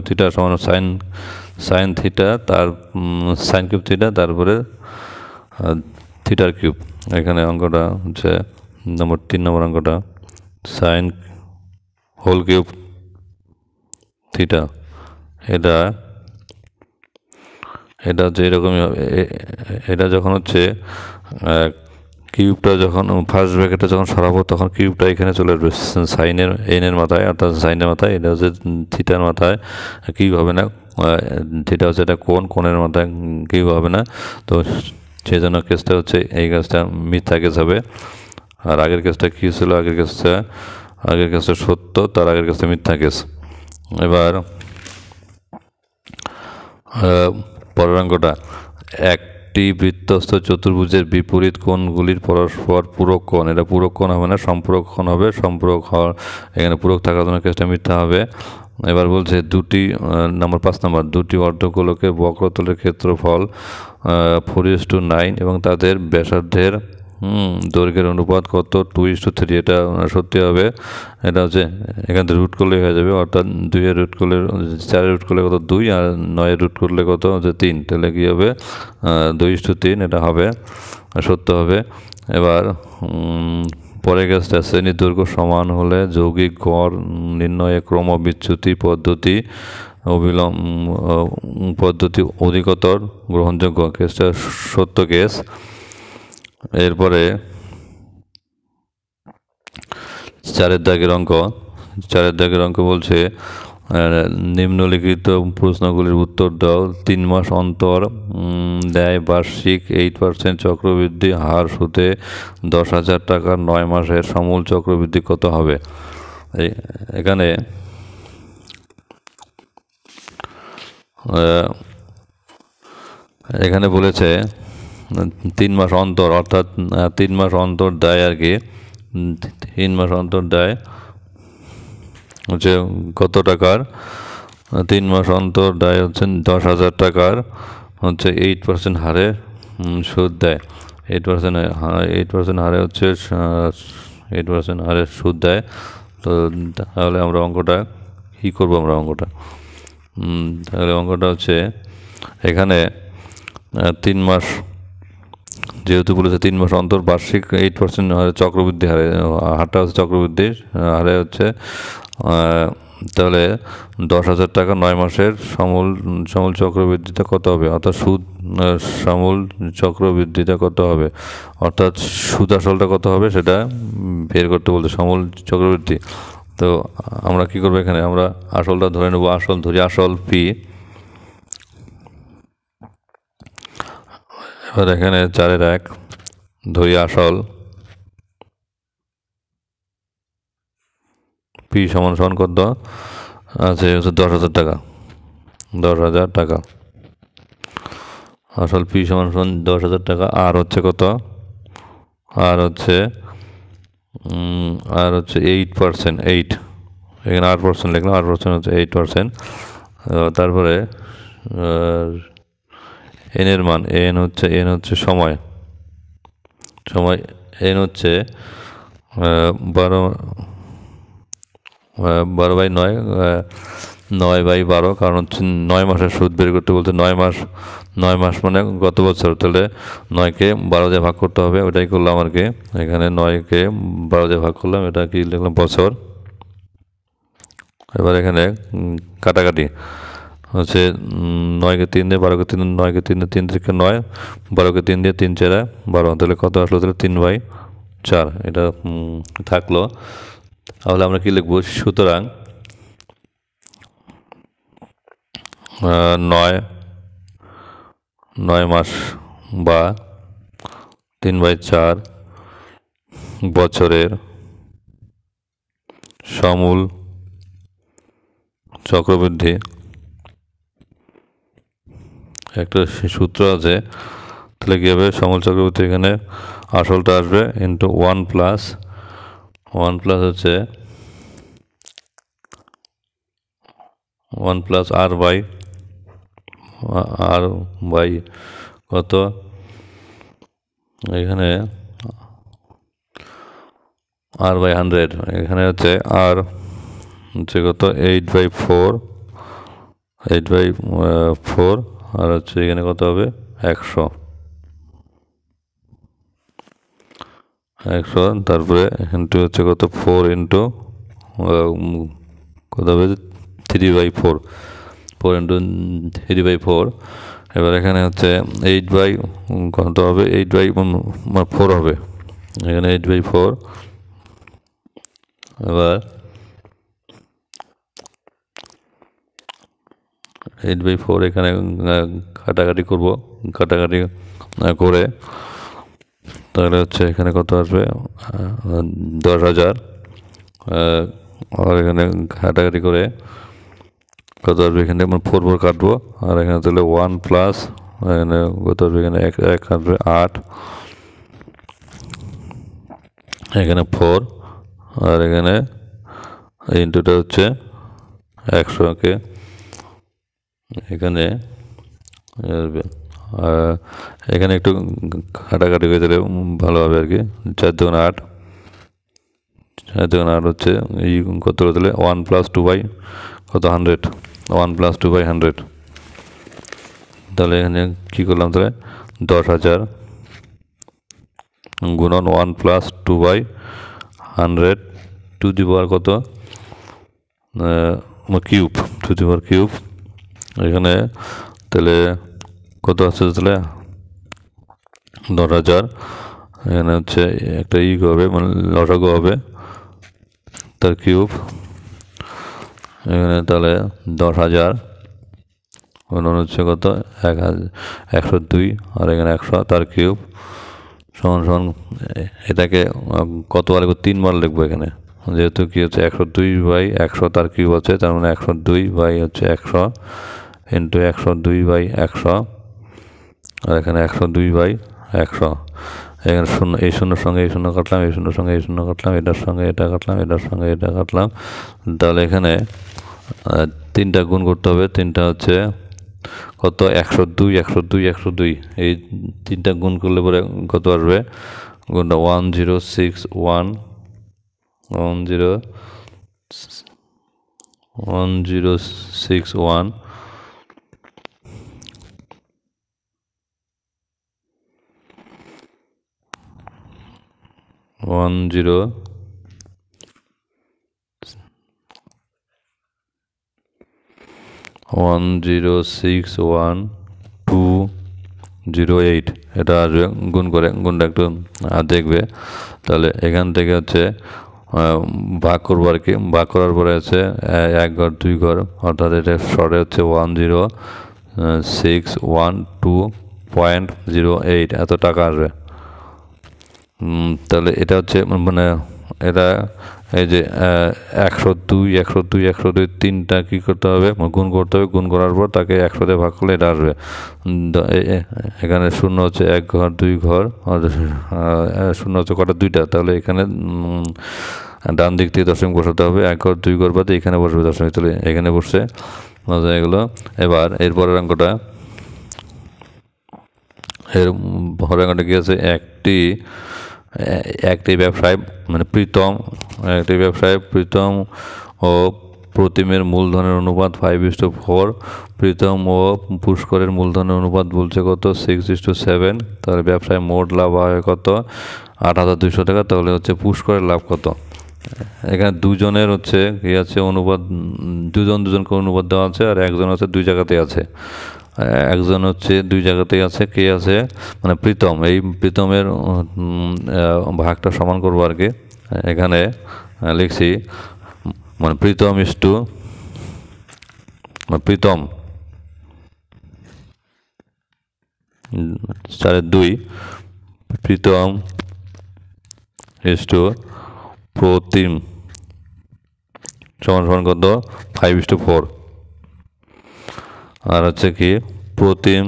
থিটা সমান সাইন থিটা, তার সাইন কিউব থিটা তারপরে থিটার কিউব। এখানে অঙ্কটা হচ্ছে 3 নম্বর অঙ্কটা, সাইন হোল কিউব থিটা। এটা হচ্ছে এরকমই হবে। এটা যখন হচ্ছে কিউবটা যখন ফার্স্ট ব্র্যাকেটটা যখন সরাবো তখন কিউবটা এখানে চলে আসবে সাইনের এনের মাথায়, অর্থাৎ সাইনের মাথায়। এটা হচ্ছে থিটার মাথায় কিউব হবে না, থিটা হচ্ছে এটা কোণের মাথায় কিউব হবে না। তো সেই জন্য কেসটা হচ্ছে এই কেসটা মিথ্যা কেস হবে। আর আগের কেসটা কী ছিল, আগের কেসটা সত্য, তার আগের কেসটা মিথ্যা কেস। এবার পরের অঙ্কটা, একটি বৃত্তস্থ চতুর্ভুজের বিপরীত কোণগুলির পরস্পর পূরক কোণ। এটা পূরক কোণ হবে না, সম্পূরক কোণ হবে। সম্পূরক হওয়ার এখানে পূরক থাকার জন্য কেসটা মিথ্যা হবে। এবার বলছে 5 নম্বর, দুটি অর্ধগোলকের বক্রতলের ক্ষেত্রফল 4:9 এবং তাদের ব্যাসার্ধের দৈর্ঘ্যের অনুপাত কত, 2:3। এটা সত্যি হবে। এটা হচ্ছে এখান থেকে রুট করলে হয়ে যাবে, অর্থাৎ 2-এর রুট করলে 4-এর রুট করলে কত 2, আর 9-এর রুট করলে কত হচ্ছে 3, তাহলে কী হবে 2:3। এটা হবে, সত্য হবে। এবার পরে গেছে শ্রেণীর দৈর্ঘ্য সমান হলে যৌগিক গড় নির্ণয়ে ক্রমবিচ্যুতি পদ্ধতি অধিকতর গ্রহণযোগ্য। কেসটা সত্য কেস। এরপরে 4 দাগের অঙ্ক বলছে নিম্নলিখিত প্রশ্নগুলির উত্তর দাও। 3 মাস অন্তর দেয় বার্ষিক 8% চক্রবৃদ্ধি হার সুদে 10,000 টাকা, 9 মাসের সমূল চক্রবৃদ্ধি কত হবে? এখানে বলেছে 3 মাস অন্তর, অর্থাৎ 3 মাস অন্তর দেয় আর কি। 3 মাস অন্তর দেয় হচ্ছে কত টাকার, 3 মাস অন্তর দেয় হচ্ছে 10,000 টাকার, হচ্ছে 8% হারে সুদ দেয়। 8% হারে হচ্ছে 8% হারে সুদ দেয়। তো তাহলে আমরা অঙ্কটা কী করবো, তাহলে অঙ্কটা হচ্ছে এখানে 3 মাস যেহেতু বলেছে 3 মাস অন্তর বার্ষিক 8% হারে চক্রবৃদ্ধি হারটা হচ্ছে চক্রবৃদ্ধির হারে হচ্ছে, তাহলে 10,000 টাকা 9 মাসের সমূল চক্রবৃদ্ধিটা কত হবে, অর্থাৎ সুদ সমূল চক্রবৃদ্ধিটা কত হবে, অর্থাৎ সুদ আসলটা কত হবে সেটা বের করতে বলতে সমূল চক্রবৃদ্ধি। তো আমরা কি করবো, এখানে আমরা আসলটা ধরে নেব। আসল পি। এবার এখানে 4-এর 1 ধরি আসল, পি সমান কত আছে হচ্ছে 10,000 টাকা। 10,000 টাকা আসল পি সমান 10,000 টাকা। আর হচ্ছে কত, আর হচ্ছে 8%, এখানে 8% লিখলাম, 8% হচ্ছে 8%। তারপরে এন এর মান, এন হচ্ছে সময়, এন হচ্ছে 12/9, 9/12, কারণ হচ্ছে 9 মাসের সুদ বের করতে বলতে 9 মাস মানে গত বছর, তাহলে 9কে 12 দিয়ে ভাগ করতে হবে, ওটাই করলাম আর কি। এখানে 9কে 12 দিয়ে ভাগ করলাম, এটা কি লিখলাম বছর। এবার এখানে কাটাকাটি হচ্ছে 9কে 3 দিয়ে, 12কে 3, 9কে 3 দিয়ে 3 থেকে 9, 12কে 3 দিয়ে 3 4 12, তাহলে কত আসলো, তাহলে 3/4, এটা থাকলো। তাহলে আমরা কি লিখবো, সুতরাং 9 মাস বা 3/4 বছরের সমূল চক্রবৃদ্ধি, একটা সূত্র আছে, তাহলে কী হবে, সমূল চক্রবৃদ্ধি এখানে আসলটা আসবে ইন্টু 1 প্লাস হচ্ছে 1 প্লাস আর বাই কত, এখানে R/100, এখানে হচ্ছে আর হচ্ছে কত 8/4, আর হচ্ছে এখানে কত হবে 100, তারপরে ইন্টু হচ্ছে কত 4 ইন্টু কত হবে 3/4, 4 ইন্টু 3/4। এবার এখানে হচ্ছে 8 কত হবে, 8/4 হবে, এখানে 8/4। এবার 8/4 এখানে কাটাকাটি করব, কাটাকাটি করে তাহলে হচ্ছে এখানে কত আসবে 10,000, আর এখানে কাটাকাটি করে কত আসবে, এখানে 4 কাটবো, আর এখানে তাহলে 1 প্লাস এখানে কত আসবে, এখানে 1 আসবে 8, এখানে 4, আর এখানে ইন্টুটা হচ্ছে 100কে এখানে এখানে একটু কাটাকাটি করে দিলে ভালো হবে আর কি। 4 × 8, 4 × 8 হচ্ছে এই কত করে দিলে 1 + 2/100, 1 + 2/100, তাহলে এখানে কী করলাম, তাহলে 10,000 গুণন 1 + 2/100 টু দি পাওয়ার কত cube, two the power cube. এখানে তাহলে কত আছে, তাহলে 10,000, এখানে হচ্ছে একটা হবে মানে লসাগু হবে তার কিউব, এখানে তাহলে 10,000 গুণন হচ্ছে কত 102, আর এখানে 100 তার কিউব সমান এটাকে কতবার লিখবো, 3বার লিখবো এখানে, যেহেতু কি হচ্ছে 102/100 তার কিউব আছে, তার মানে 102/100 ইন্টু 102/100, আর এখানে 102/100, এখানে শূন্য, এই শূন্যর সঙ্গে এই শূন্য কাটলাম, এই শূন্যর সঙ্গে এই শূন্য কাটলাম, এটার সঙ্গে এটা কাটলাম, এটার সঙ্গে এটা কাটলাম, তাহলে এখানে 3টা গুণ করতে হবে, 3টা হচ্ছে কত 102, 102, 102, এই 3টা গুণ করলে পরে কত আসবে, গুণটা 1061, 1061, 1061,208, এটা আসবে, গুণ করে গুণটা একটু দেখবে। তাহলে এখান থেকে হচ্ছে ভাগ করবো আর কি, ভাগ করার পরে আছে 1 ঘর 2 ঘর, অর্থাৎ এটা শর্টে হচ্ছে 10,612.08 এত টাকা আসবে। তাহলে এটা হচ্ছে মানে এটা এই যে 102, 3টা কী করতে হবে, গুণ করতে হবে, গুণ করার পর তাকে 100 দিয়ে ভাগ করলে এটা আসবে। এখানে শূন্য হচ্ছে 1 ঘর 2 ঘর, শূন্য হচ্ছে কটা 2টা, তাহলে এখানে ডান দিক থেকে দশমিক বসাতে হবে, 1 ঘর 2 ঘর বাদে এখানে বসবে দশমিক, তাহলে এখানে বসছে বোঝা গেলো। এবার এরপরের অঙ্কটা, এর পরের অঙ্কটা কি আছে, একটি ব্যবসায় মানে প্রীতম ও প্রতিমের মূলধনের অনুপাত 5:4, প্রীতম ও পুষ্করের মূলধনের অনুপাত বলছে কত 6:7, তাহলে ব্যবসায় মোট লাভ হয় কত 8,200 টাকা। তাহলে হচ্ছে পুষ্করের লাভ কত। এখানে দুজনের হচ্ছে কি আছে অনুপাত, দুজনকে অনুপাত দেওয়া আছে, আর একজন হচ্ছে দুই জায়গাতেই আছে। একজন হচ্ছে দুই জায়গাতেই আছে, কে আছে মানে প্রীতম। এই প্রীতমের ভাগটা সমান করবো আর কি। এখানে লিখছি মানে প্রীতম ইস্টু প্রীতম 4/2, প্রীতম ইস্টু প্রতিম সমান সমান কত 5:4, আর হচ্ছে কি প্রতিম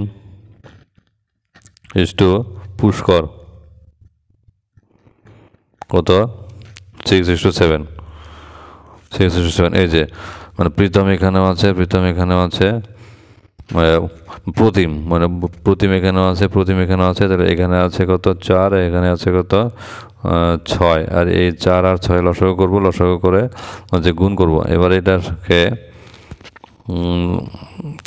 ইস্টু পুষ্কর কত 6:7। এই যে মানে প্রীতম এখানেও আছে, প্রতিম এখানেও আছে, তাহলে এখানে আছে কত 4, এখানে আছে কত 6, আর এই 4 আর 6 লসাগু করবো, লসাগু করে হচ্ছে গুণ করব। এবার এটাকে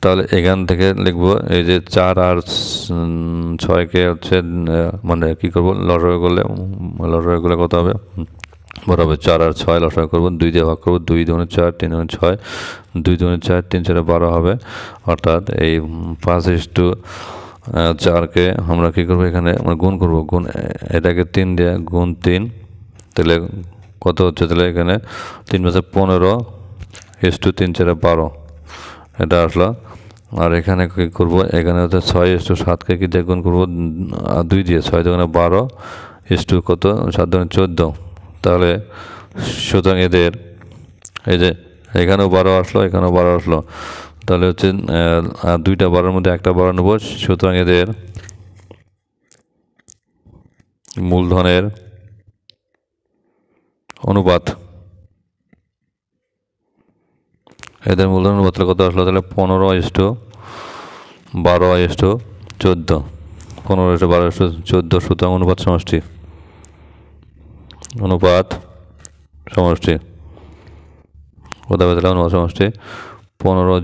তাহলে এখান থেকে লিখবো এই যে 4 আর 6কে হচ্ছে মানে কি করবো লসাগু করলে কত হবে বরাবর 4 আর 6 লসাগু করবো, 2 দিয়ে ভাগ করবো, 2 দুগুণে 4, 3 দুগুণে 6, 2 দুগুণে 4, 3 4 12 হবে। অর্থাৎ এই 5:4কে আমরা কী করবো এখানে আমরা গুণ করবো, এটাকে 3 দিয়ে গুণ 3, তাহলে কত হচ্ছে, তাহলে এখানে 3 × 15 3 4 12 এটা আসলো। আর এখানে কী করবো, এখানে হচ্ছে 6:7কে কি দিয়ে গুণ করবো 2 দিয়ে, 6 দুগুণে 12 কত 7 দুগুণে 14। তাহলে সুতরাং এদের এই যে এখানেও 12 আসলো, এখানেও 12 আসলো, তাহলে হচ্ছে 2টা 12-এর মধ্যে একটা 12 নেব। সুতরাং এদের মূলধনের অনুপাত কত আসলো, তাহলে 15:12:14, 15:12:14। সুতরাং অনুপাত সমষ্টি কোথায় পেলাম অনুপাত সমষ্টি 15 +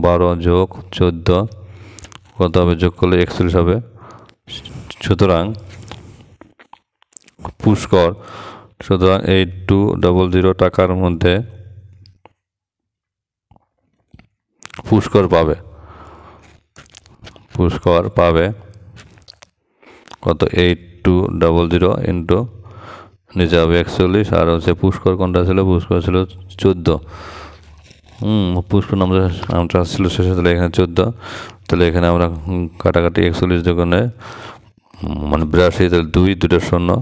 12 + 14 কত হবে, যোগ করলে 41 হবে। সুতরাং পুষ্কর 8200 টাকার মধ্যে পুষ্কর পাবে কত 8200 ইন্টু নিচে হবে 41, আর হচ্ছে পুষ্কর কোনটা ছিল, পুষ্কর ছিল 14। পুষ্কর নামটা ছিল শেষে, তাহলে এখানে 14, তাহলে এখানে আমরা কাটাকাটি 41 দোকানে মানে 82, তাহলে 2টা 0,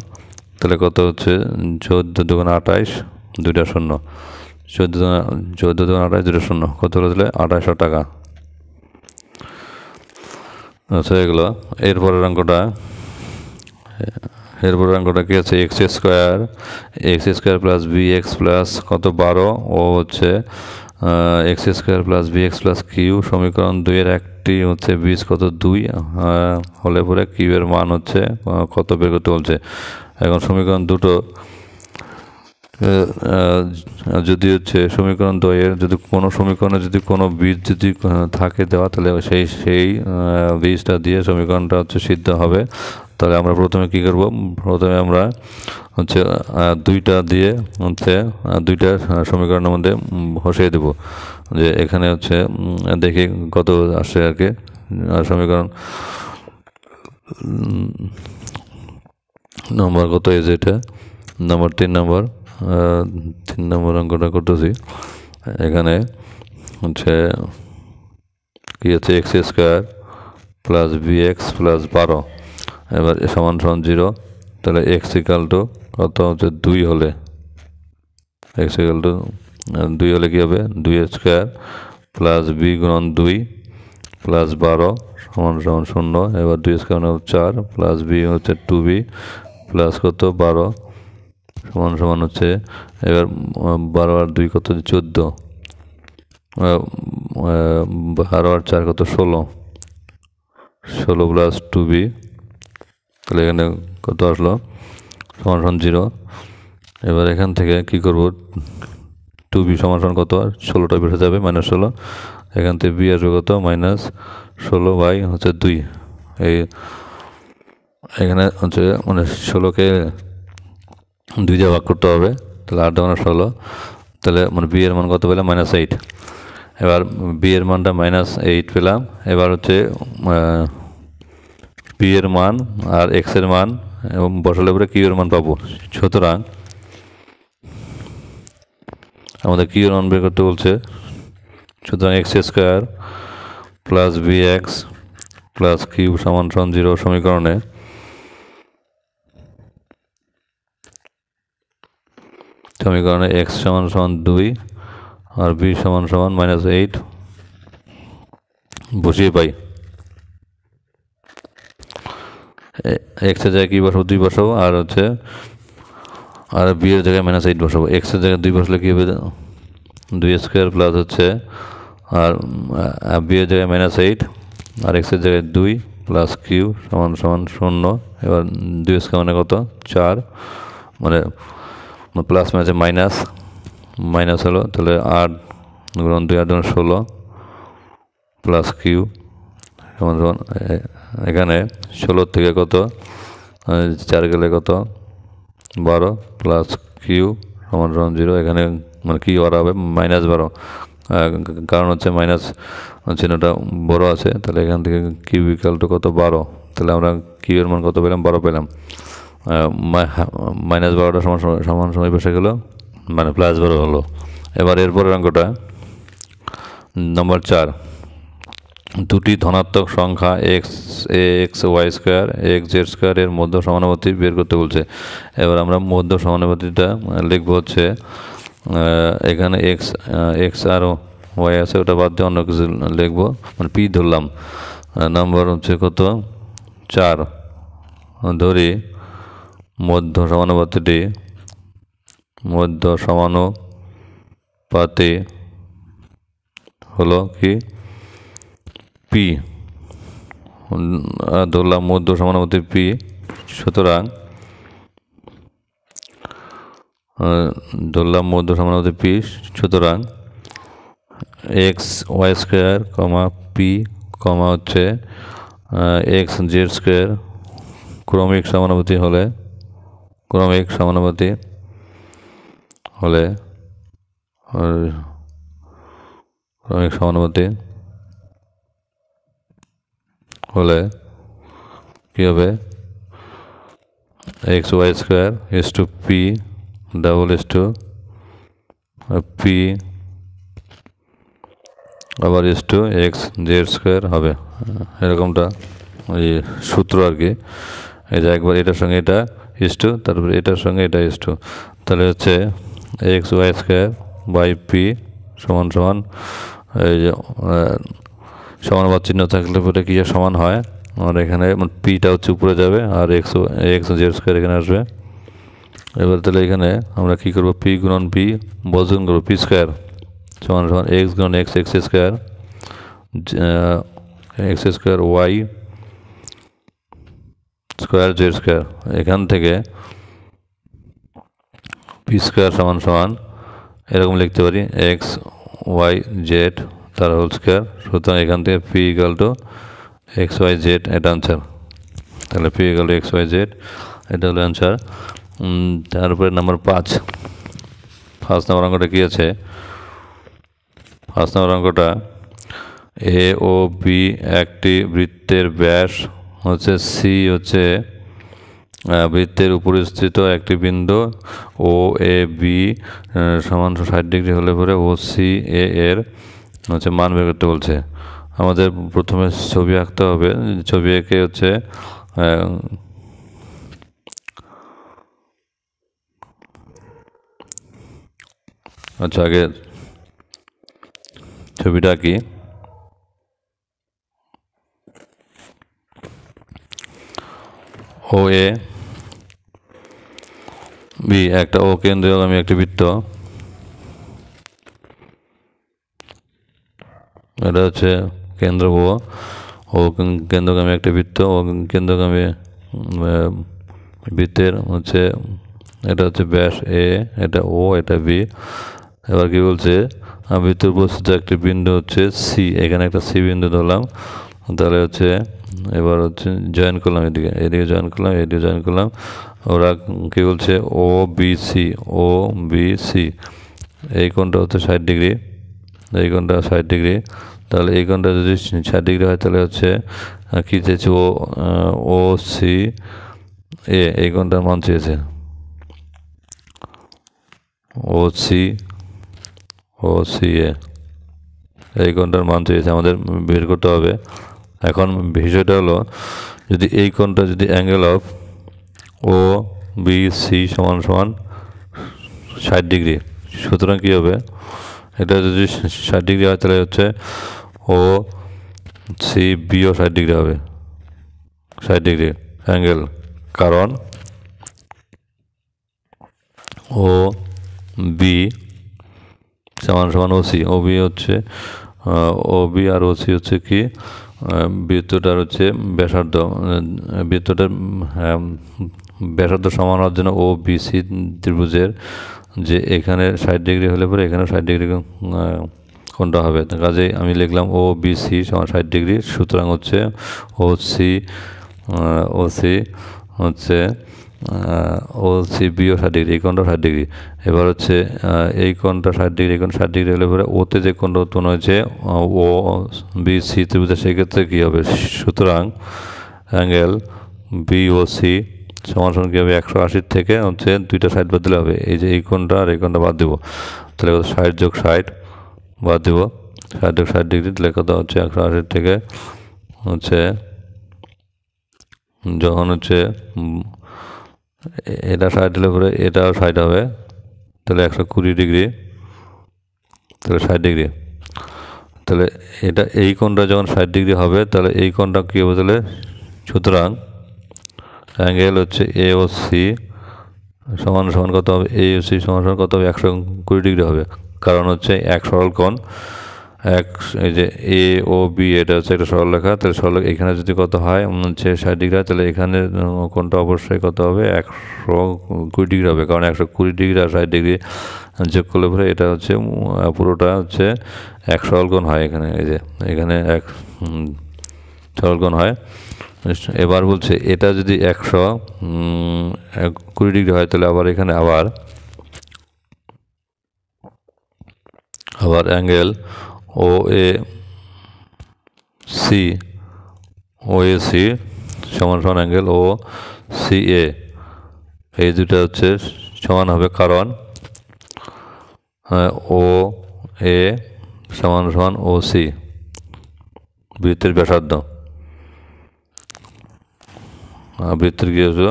তাহলে কত হচ্ছে 14 দুগুণে 28, 2টা 0, 14 দুগুণে 28, 2টা 0, কত হলো তাহলে 2800 টাকা। আচ্ছা এগুলো এরপরের অঙ্কটা কি আছে, x² + bx প্লাস কত 12 ও হচ্ছে x² + bx + q সমীকরণ 2 এর একটি হচ্ছে বীজ কত 2 হলে পরে q এর মান হচ্ছে কত বের করতে বলছে। এখন সমীকরণ দুটো যদি হচ্ছে সমীকরণ 2 এর যদি কোনো সমীকরণে যদি কোনো বীজ যদি থাকে দেওয়া, তাহলে সেই বীজটা দিয়ে সমীকরণটা হচ্ছে সিদ্ধ হবে। তাহলে আমরা প্রথমে কি করব, প্রথমে আমরা হচ্ছে 2টা দিয়ে হচ্ছে 2টা সমীকরণের মধ্যে বসিয়ে দেব, যে এখানে হচ্ছে দেখি কত আসে আর কি সমীকরণ নম্বর কত এই যে এটা নম্বর 3 নম্বর অঙ্কটা করতেছি। এখানে হচ্ছে কি আছে x² + bx + 12, এবার সমান 0, তাহলে x = কত হচ্ছে 2 হলে x = 2 হলে কি হবে 2a² + b × 2 + 12 সমান 0। এবার 2 স্কয়ার 4 + b হচ্ছে 2b প্লাস কত 12 সমান হচ্ছে এবার 12 আর 2 কত 14, 12 আর 4 কত 16, 16 প্লাস 2b, তাহলে এখানে কত আসলো সমান সমান 0। এবার এখান থেকে কি করব, 2b সমান সমান কত, 16টা বেড়ে যাবে -16, এখান থেকে b আসবে কত -16 বাই হচ্ছে 2। এই এখানে হচ্ছে মানে 16কে 2 দিয়ে ভাগ করতে হবে, তাহলে 8 × 16, তাহলে মানে b এর মান কত পেলাম -8। এবার b এর মানটা -8 পেলাম। এবার হচ্ছে b এর মান আর x এর মান এবং বসালে পরে q এর মান পাবো। সুতরাং আমাদের q এর মান বের করতে বলছে। সুতরাং x² plus bx plus q সমান সমান 0 সমীকরণে x সমান সমান 2 আর b সমান সমান -8 বসিয়ে পাই। x এর জায়গায় কি বসাবো, 2 বসাবো, আর হচ্ছে আর b এর জায়গায় -8 বসাবো। x এর জায়গায় 2 বসলে কি হবে, 2² প্লাস হচ্ছে আর b এর জায়গায় -8 আর x এর জায়গায় 2 প্লাস q সমান সমান 0। এবার 2² মানে কত 4, মানে প্লাস মানে মাইনাস হলো, তাহলে 8 × 2 8 × 16 প্লাস q সমান সমান এখানে 16 থেকে কত 4 গেলে কত 12 প্লাস q সমান সমান 0। এখানে মানে কি করা হবে -12, কারণ হচ্ছে মাইনাস চিহ্নটা বড় আছে, তাহলে এখান থেকে কিউ ইকুয়াল টু কত 12। তাহলে আমরা কিউ এর মান কত পেলাম 12 পেলাম। -12টা সমান সময় বসে গেল, মানে +12 হলো। এবার এরপরের অঙ্কটা নম্বর 4, দুটি ধনাত্মক সংখ্যা x² xz² এর মধ্য সমানুপাতি বের করতে বলছে। এবার আমরা মধ্য সমানুপাতিটা লিখবো হচ্ছে এখানে x আর y আছে, ওটা বাদ দিয়ে অন্য কিছু লিখবো, মানে p ধরলাম। নাম্বার হচ্ছে কত 4 ধরি মধ্য সমানুপাতি হলো কি p, ধরলাম মধ্য সমানুপাতি p। সুতরাং ধরলাম মধ্য সমানুপাতি p, সুতরাং xy² p হচ্ছে xz² ক্রমিক সমানুপাতি হলে কি হবে xy² is to p double is to p আবার is to xz² হবে। এরকমটা ওই সূত্র আর কি। এই যে একবার এটার সঙ্গে এটা is to, তারপরে এটার সঙ্গে এটা is to, তাহলে হচ্ছে xy² বাই p সমান সমান এই যে সমানুপাত চিহ্ন থাকলে পরে কি সমান হয়, আর এখানে পিটা হচ্ছে উপরে যাবে আর xz² এখানে আসবে। এবার তাহলে এখানে আমরা কি করব, p গুণন p বর্গগুণ করব, p² সমান সমান x গুণন x x² y square z²। এখান থেকে p² সমান সমান এরকম লিখতে পারি x y z তার হোল স্কোয়ার। সুতরাং এখান থেকে p ইকুয়াল টু xyz, এটা আনসার। তাহলে p ইকুয়াল টু xyz, এটা হলো আনসার। তারপরে নাম্বার 5 নম্বর অঙ্কটা কি আছে, 5 নম্বর অঙ্কটা এ ও বি একটি বৃত্তের ব্যাস হচ্ছে সি হচ্ছে বৃত্তের উপরিস্থিত একটি বিন্দু ও এ বি সমান 60 ডিগ্রি হলে পরে ও সি এ এর হচ্ছে মান বের করতে বলছে। আমাদের প্রথমে ছবি আঁকতে হবে, ছবি এঁকে হচ্ছে আচ্ছা আগে ছবিটা আঁকি। ও এ বি একটা ও কেন্দ্রগামী একটি বৃত্ত, এটা হচ্ছে কেন্দ্রও ও কেন্দ্রগামী একটা বৃত্ত ও কেন্দ্রগামী বৃত্তের হচ্ছে এটা হচ্ছে ব্যাস এ, এটা ও, এটা বি। এবার কি বলছে, বৃত্তের উপস্থিত একটি বিন্দু হচ্ছে সি, এখানে একটা সি বিন্দু ধরলাম। তাহলে হচ্ছে এবার হচ্ছে জয়েন করলাম, এদিকে জয়েন করলাম, এদিকে জয়েন করলাম। ওরা কি বলছে ও বি সি, ও বি সি, এই কোণটা হচ্ছে 60 ডিগ্রি, এই কোণটা 60 ডিগ্রি। তাহলে এই কোণটা যদি 60 ডিগ্রি হয় তাহলে হচ্ছে কী চেয়েছে ও সি এ, এই কোণটার মান চেয়েছে ও সি এ, এই কোণটার মান চেয়েছে, আমাদের বের করতে হবে। এখন বিষয়টা হলো, যদি এই কোণটা যদি angle of O B C সমান সমান 60 ডিগ্রি, সুতরাং কী হবে, এটা যদি 60 ডিগ্রি হয় তাহলে হচ্ছে ও সি বিও 60 ডিগ্রি হবে, 60 ডিগ্রি অ্যাঙ্গেল, কারণ ও বি সমান সমান ও সি, ও বি হচ্ছে ও বি আর ও সি হচ্ছে কি বৃত্তটার হচ্ছে ব্যাসার্ধ, বৃত্তটার ব্যাসার্ধ সমান হওয়ার জন্য ও বি সি ত্রিভুজের যে এখানে 60 ডিগ্রি হলে পরে এখানেও 60 ডিগ্রি কোনটা হবে। কাজেই আমি লিখলাম ও বি সি সমান 60 ডিগ্রি, সুতরাং হচ্ছে ও সি হচ্ছে ও সি বিও 60 ডিগ্রি, এই কোণটা 60 ডিগ্রি। এবার হচ্ছে এই কোণটা 60 ডিগ্রি, এই কোণ 60 ডিগ্রি হলে পরে ওতে যে কোণটা উৎপন্ন হয়েছে ও বি সি ত্রিভুজের, সেক্ষেত্রে কী হবে, সুতরাং অ্যাঙ্গেল বি ও সি সমান সমান কী হবে, 180 থেকে হচ্ছে দুইটা সাইড বাদ দিলে হবে, এই যে এই কোণটা আর এই কোণটা বাদ দেবো, তাহলে 60 যোগ 60 বাদ দেবো, 60 যোগ 60 ডিগ্রি, তাহলে কত হচ্ছে 180 থেকে হচ্ছে যখন হচ্ছে এটা 60 হলে পরে এটাও 60 হবে, তাহলে 120 ডিগ্রি, তাহলে 60 ডিগ্রি। তাহলে এটা এই কোণটা যখন 60 ডিগ্রি হবে তাহলে এই কোণটা কী হবে, তাহলে সুতরাং অ্যাঙ্গেল হচ্ছে এ ও সি সমান সমান কত হবে, এ ও সি সমান সমান কত হবে, 120 ডিগ্রি হবে। কারণ হচ্ছে এক সরল কোণ, এই যে এ ও বি এটা হচ্ছে একটা সরলরেখা, তাহলে সরলরেখা এখানে যদি কত হয় হচ্ছে 60 ডিগ্রি হয়, তাহলে এখানে কোণটা অবশ্যই কত হবে, 120 ডিগ্রি হবে। কারণ 120 ডিগ্রি আর 60 ডিগ্রি যোগ করলে পরে এটা হচ্ছে পুরোটা হচ্ছে এক সরল কোণ হয়। এখানে এই যে এখানে এক সরল কোণ হয়। এবার বলছে এটা যদি 120 ডিগ্রি হয় তাহলে আবার এখানে আবার অ্যাঙ্গেল ও এ সি সমান সমান অ্যাঙ্গেল ও সি এ, এই দুটো হচ্ছে সমান হবে, কারণ ও এ সমান সমান ও সি বৃত্তের ব্যাসার্ধ, বৃত্তের কি হচ্ছে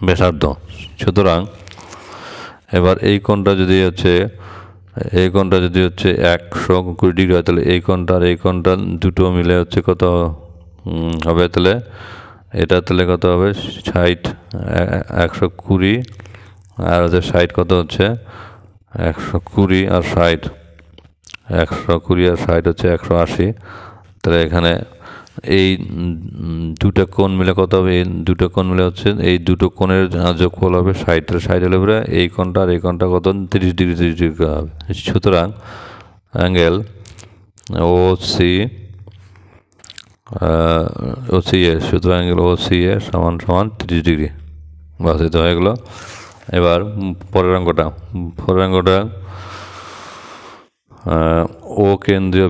ব্যাসার্ধ। সুতরাং এবার এই কোণটা যদি হচ্ছে 120 ডিগ্রি হয় তাহলে এই কোণটা আর এই কোণটা দুটো মিলে হচ্ছে কত হবে, তাহলে এটা তাহলে কত হবে 60, 120 আর হচ্ছে 60 কত হচ্ছে 120 আর 60, 120 আর 60 হচ্ছে 180। তাহলে এখানে এই দুটো কোণ মিলে কত হবে, এই দুটো কোণ মিলে হচ্ছে এই দুটো কোণের যোগফল হবে 60, 60 হলে পরে এই কোণটা আর এই কোণটা কত 30 ডিগ্রি হবে। সুতরাং অ্যাঙ্গেল ও সি এ, সুতরাং অ্যাঙ্গেল ও সি এ সমান সমান 30 ডিগ্রি, বাস এটা হয়ে গেলো। এবার পরের অঙ্কটা ও কেন্দ্রীয়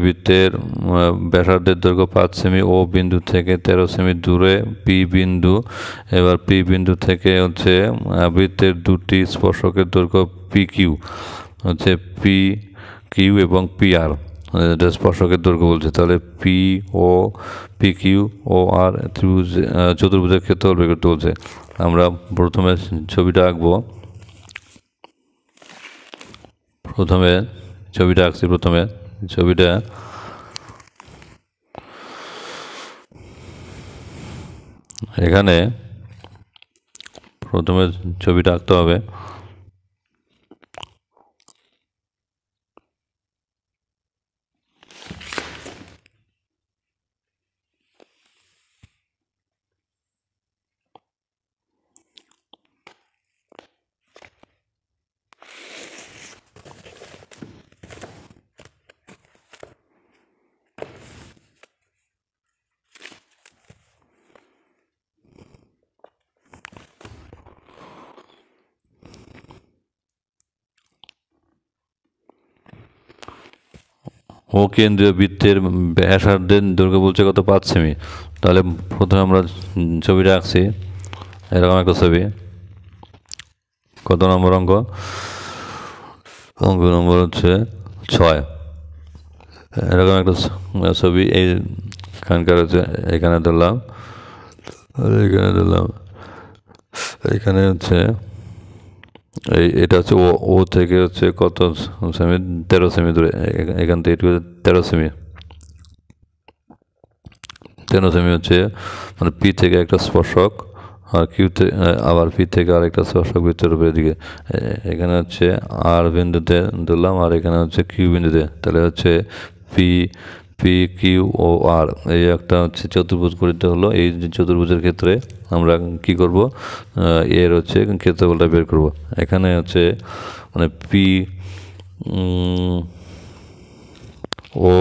বৃত্তের ব্যাসার্ধের দৈর্ঘ্য 5 সেমি, ও বিন্দু থেকে 13 সেমি দূরে পি বিন্দু। এবার পি বিন্দু থেকে হচ্ছে বৃত্তের দুটি স্পর্শকের দৈর্ঘ্য পি কিউ হচ্ছে পি কিউ এবং পি আর, স্পর্শকের দৈর্ঘ্য বলছে। তাহলে পি কিউ ও আর ত্রিভুজ চতুর্ভুজের ক্ষেত্রফল বের করতে বলছে। আমরা প্রথমে ছবিটা আঁকবো, ছবিটা এখানে প্রথমে ছবিটা আঁকতে হবে। ও কেন্দ্রীয় বৃত্তের ব্যাসার্ধের দৈর্ঘ্য বলছে কত 5 সেমি। তাহলে প্রথমে আমরা ছবিটা আঁকছি, এরকম একটা ছবি। কত নম্বর অঙ্ক? অঙ্ক নম্বর হচ্ছে 6। এরকম একটা ছবি এইখানকার হচ্ছে, এখানে ধরলাম, আর এখানে ধরলাম, এখানে হচ্ছে এটা হচ্ছে ও থেকে হচ্ছে কত সেমি? 13 সেমি দূরে। এখান থেকে এটুকু 13 সেমি। 13 সেমি হচ্ছে মানে পি থেকে একটা স্পর্শক, আর কিউ থেকে আবার পি থেকে আরেকটা স্পর্শক বৃত্তের উপরের দিকে। এখানে হচ্ছে আর বিন্দুতে ধরলাম, আর এখানে হচ্ছে কিউ বিন্দুতে। তাহলে হচ্ছে পি পি কিউ ও আর, এই একটা হচ্ছে চতুর্ভুজ গঠিত হলো। এই চতুর্ভুজের ক্ষেত্রে আমরা কি করব? এর হচ্ছে ক্ষেত্রফলটা বের করব। এখানে হচ্ছে মানে পি ও,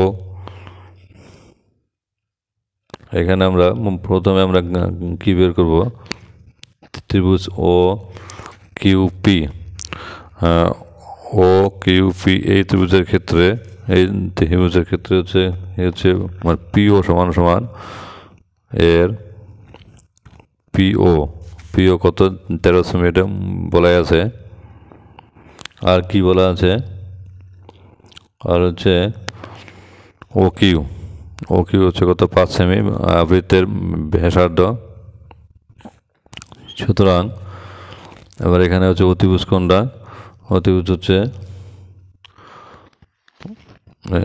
এখানে আমরা প্রথমে আমরা কি বের করব? ত্রিভুজ O Q P. O Q P এই ত্রিভুজের ক্ষেত্রে, এই ত্রিভুজের ক্ষেত্রে হচ্ছে মানে পিও সমান সমান এর পিও কত? 13 সেমি, এটা বলা আছে। আর কি বলা আছে? আর হচ্ছে ও কিউ হচ্ছে কত? 5 সেমি বৃত্তের ব্যাসার্ধ। সুতরাং এবার এখানে হচ্ছে অতিভুজ কোণটা, অতিভুজ হচ্ছে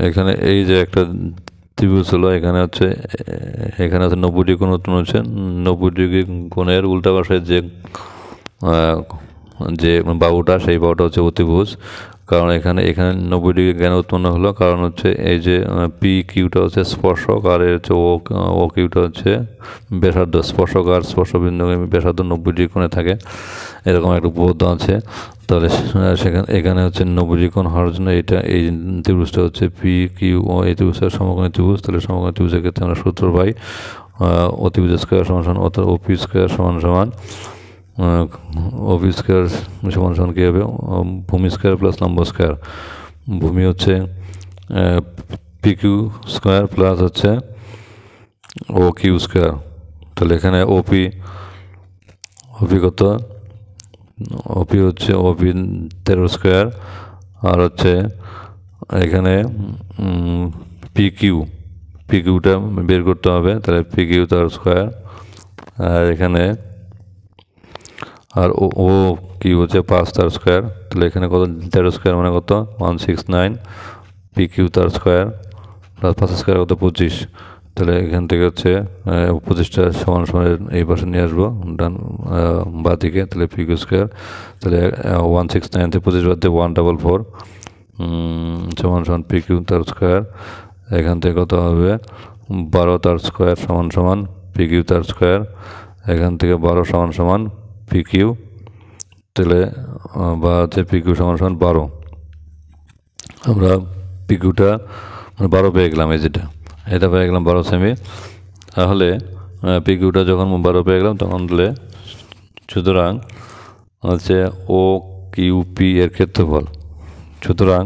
এখানে এই যে একটা ত্রিভুজ হলো, এখানে হচ্ছে 90 ডিগ্রি কোণ উৎপন্ন হচ্ছে। 90 ডিগ্রি কোণের উল্টা পাশে যে বাহুটা, সেই বাহুটা হচ্ছে অতিভুজ। কারণ এখানে 90 ডিগ্রি কেন উৎপন্ন হলো? কারণ হচ্ছে এই যে পি কিউটা হচ্ছে স্পর্শক, আর এর হচ্ছে ও কিউটা হচ্ছে ব্যাসার্ধ। স্পর্শক আর স্পর্শবিন্দু ব্যাসার্ধ 90 ডিগ্রি কোণে থাকে, এরকম একটা উপপাদ্য আছে। তাহলে এখানে হচ্ছে 90 ডিগ্রি কোণ হওয়ার জন্য এই ত্রিভুজটা হচ্ছে পি কিউ ও, এই ত্রিভুজটা সমকোণী ত্রিভুজ। তাহলে সমকোণী ত্রিভুজের ক্ষেত্রে আমরা সূত্র পাই অতিভুজ স্কয়ার সমান সমান, অর্থাৎ ওপি স্কয়ার সমান সমান ওপি স্কয়ার সমান সমান কী হবে? ভূমি স্কয়ার প্লাস লম্ব স্কয়ার। ভূমি হচ্ছে পি কিউ স্কয়ার প্লাস হচ্ছে ও কিউ স্কয়ার। তাহলে এখানে ওপি কত? ওপি হচ্ছে 13 স্কয়ার, আর হচ্ছে এখানে পি কিউটা বের করতে হবে। তাহলে পি কিউ তার স্কয়ার, আর এখানে আর ও কিউ হচ্ছে 5 তার স্কয়ার। তাহলে এখানে কত? 13 স্কয়ার মানে কত? 169। পি কিউ তার স্কয়ার প্লাস 5 স্কয়ার কত? 25। তাহলে এখান থেকে হচ্ছে 25টা সমান সমান এই পাশে নিয়ে আসবো ডান বাঁ দিকে। তাহলে পি কিউ স্কয়ার, তাহলে 169 থেকে 25 বাদ দিয়ে 144 সমান সমান পি কিউ তার স্কয়ার। এখান থেকে কত হবে? 12 তার স্কয়ার সমান সমান পি কিউ তার স্কয়ার। এখান থেকে 12 সমান সমান পি কিউ। তাহলে বা হচ্ছে পি কিউ সমান সমান 12। আমরা পি কিউটা 12 পেয়ে গেলাম, এই এটা পেয়ে গেলাম 12 সেমি। তাহলে পি কিউটা যখন 12 পেয়ে গেলাম, তখন তাহলে সুতরাং হচ্ছে ও কিউ পি এর ক্ষেত্রফল। সুতরাং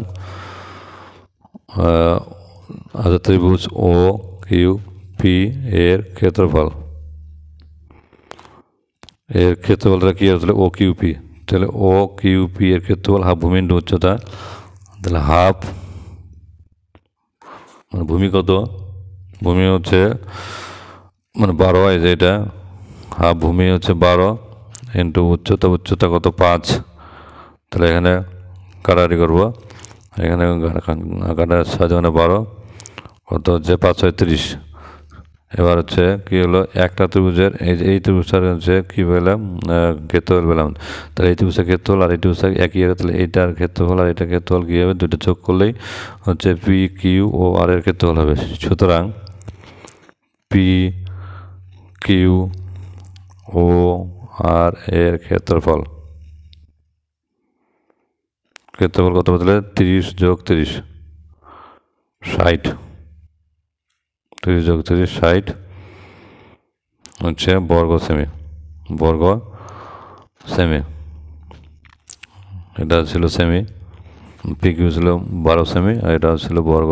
ত্রিভুজ ও কিউ পি এর ক্ষেত্রফলটা কি আসলে? O Q P. তাহলে ও কিউ পি এর ক্ষেত্রফল হাফ ভূমি ইন্টু উচ্চতা। তাহলে হাফ মানে ভূমি কত? ভূমি হচ্ছে মানে 12, এই যে এটা হাফ ভূমি হচ্ছে 12 ইন্টু উচ্চতা কত? 5। তাহলে এখানে কাটাকাটি করবো, এখানে কাটা 6 মানে 12 কত হচ্ছে? 5 6 30। এবার হচ্ছে কী হলো? একটা ত্রিভুজের এই ত্রিভুজটার হচ্ছে কী পেলাম? ক্ষেত্রফল পেলাম। তাহলে এই ত্রিভুজের ক্ষেত্রফল আর এই ত্রিভুজটা একই হবে। তাহলে এইটার ক্ষেত্রফল আর এটার ক্ষেত্রফল কী হবে? দুটো যোগ করলেই হচ্ছে পি কিউ ও আর এর ক্ষেত্রফল হবে। সুতরাং পি কিউ ও আর এর ক্ষেত্রফল কত বদলে? 30 যোগ 30 60। 30 যোগ 30 60 হচ্ছে বর্গ সেমি। এটা ছিল সেমি। পি কিউ ছিল 12 সেমি, আর এটা ছিল বর্গ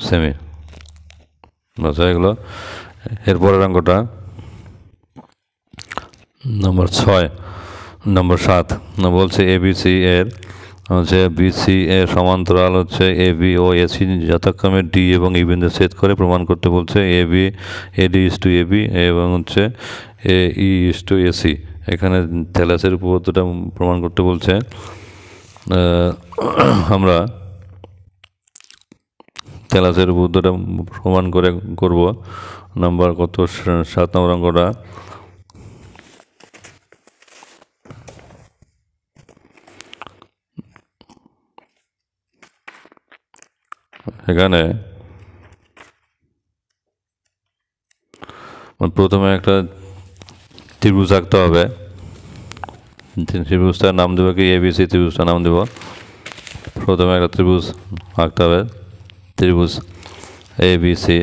সেমি। বাস হয়ে গেল। এরপরের অঙ্কটা নম্বর 6, নম্বর 7 বলছে এবিসি এর হচ্ছে বিসি এর সমান্তরাল হচ্ছে এবি ও এসি যথাক্রমে ডি এবং ই বিন্দু ছেদ করে প্রমাণ করতে বলছে AB eddy is to AB এবং হচ্ছে এ ই ইস টু এসি। এখানে থ্যালাসের উপপাদ্যটা প্রমাণ করতে বলছে। আমরা থ্যালাসের উপপাদ্যটা প্রমাণ করব। নাম্বার কত? 7 নম্বর অঙ্কটা। এখানে প্রথমে একটা ত্রিভুজ আঁকতে হবে। ত্রিভুজটার নাম দেবো কি? এবিসি ত্রিভুজটার নাম দেব। প্রথমে একটা ত্রিভুজ আঁকতে হবে, ত্রিভুজ এবিসি।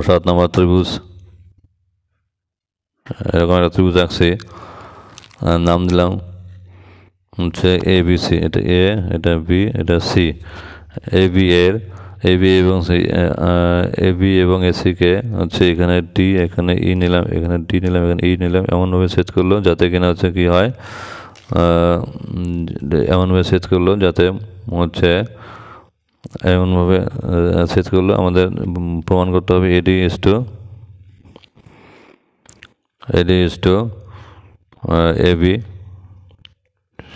7 নম্বর ত্রিভুজ, এরকম একটা ত্রিভুজ আঁকছি, নাম দিলাম হচ্ছে এবিসি। এটা এ, এটা বি, এটা সি। এবি এবং এসিকে হচ্ছে এখানে ডি, এখানে ই নিলাম, এখানে ডি নিলাম, এখানে ই নিলাম, এমনভাবে সেট করলো যাতে কিনা হচ্ছে কি হয়, এমনভাবে সেট করলো যাতে হচ্ছে এমনভাবে সেট করলো। আমাদের প্রমাণ করতে হবে এডি ইস টু এবি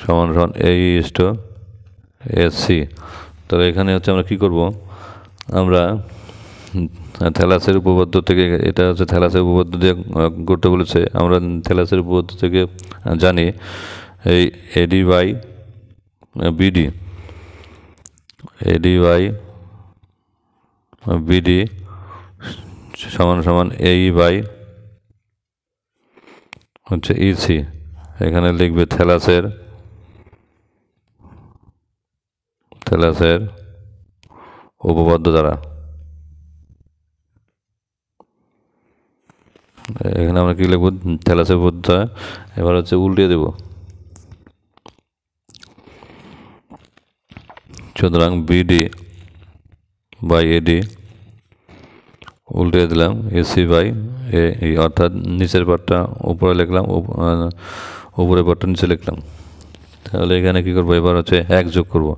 সমান এ ইস টু এসি। তাহলে এখানে হচ্ছে আমরা কী করব? আমরা থ্যালাসের উপপাদ্য থেকে, এটা হচ্ছে থ্যালাসের উপপাদ্য দিয়ে করতে বলেছে। আমরা থ্যালাসের উপপাদ্য থেকে জানি এই AD by BD, AD by BD সমান এই বাই হচ্ছে ইসি। এখানে লিখবে থ্যালাসের উপপাদ্য দ্বারা। এখানে আমরা কি লিখব? থ্যালাসের উপপাদ্য। এবার হচ্ছে উল্টে দেব। সুতরাং বিডি বাই এডি উল্টে দিলাম এসি বাই এ, অর্থাৎ নিচের পার্টটা উপরে লিখলাম, উপরের পার্টটা নিচে লিখলাম। তাহলে এখানে কী করবো? এবার হচ্ছে এক যোগ করব,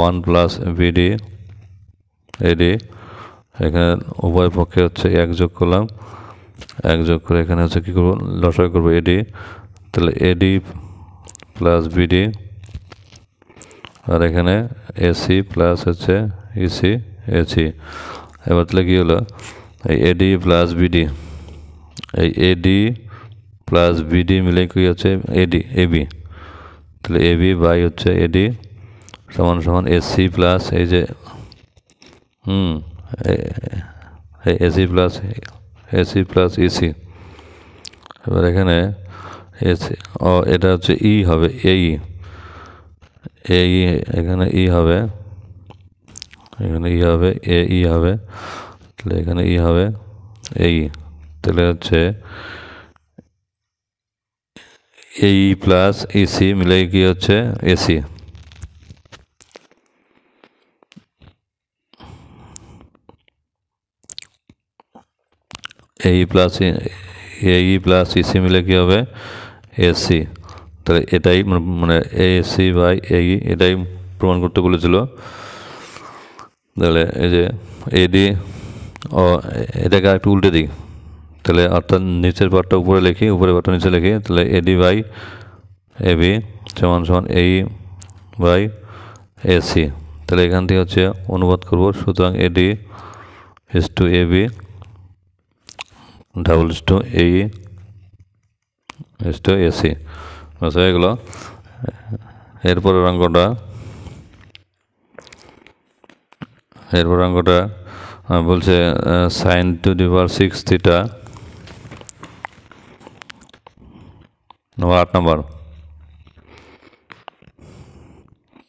1 প্লাস বিডি এডি। এখানে উভয় পক্ষে হচ্ছে এক যোগ করলাম, এক যোগ করে এখানে হচ্ছে কী করবো? লসাগু করবো এডি। তাহলে এডি প্লাস বিডি, আর এখানে এসি প্লাস হচ্ছে ইসি এসি। এবার তাহলে কী হলো? এই এডি প্লাস বিডি, এই এডি প্লাস বিডি মিলে কী হচ্ছে? এবি। তাহলে এবি বাই হচ্ছে এডি সমান এসি প্লাস এই যে এসি প্লাস ইসি। এবার এখানে এসি এটা হচ্ছে ই হবে এই, এখানে ই হবে, এখানে ই হবে ই হবে, তাহলে এখানে ই হবে এই। তাহলে হচ্ছে এই প্লাস ইসি মিলে কি হচ্ছে? এসি। এই প্লাস ইসি মিলে কি হবে? এসি। তাহলে এটাই মানে এসি বাই এটাই প্রমাণ করতে বলেছিল। তাহলে এই যে এডি এটাকে একটু উল্টে দিই, তাহলে অর্থাৎ নিচের পার্টটা উপরে লিখি, উপরের পার্টটা নিচে লিখি। তাহলে এডি বাই এবি সমান এই বাই এসি। তাহলে এখান থেকে হচ্ছে অনুবাদ করব। সুতরাং AD is to AB double is to এই ইস টু এসি। বাস হয়ে গেল। এরপরের অঙ্কটা বলছে sine to the power 6 theta, 8 নম্বর।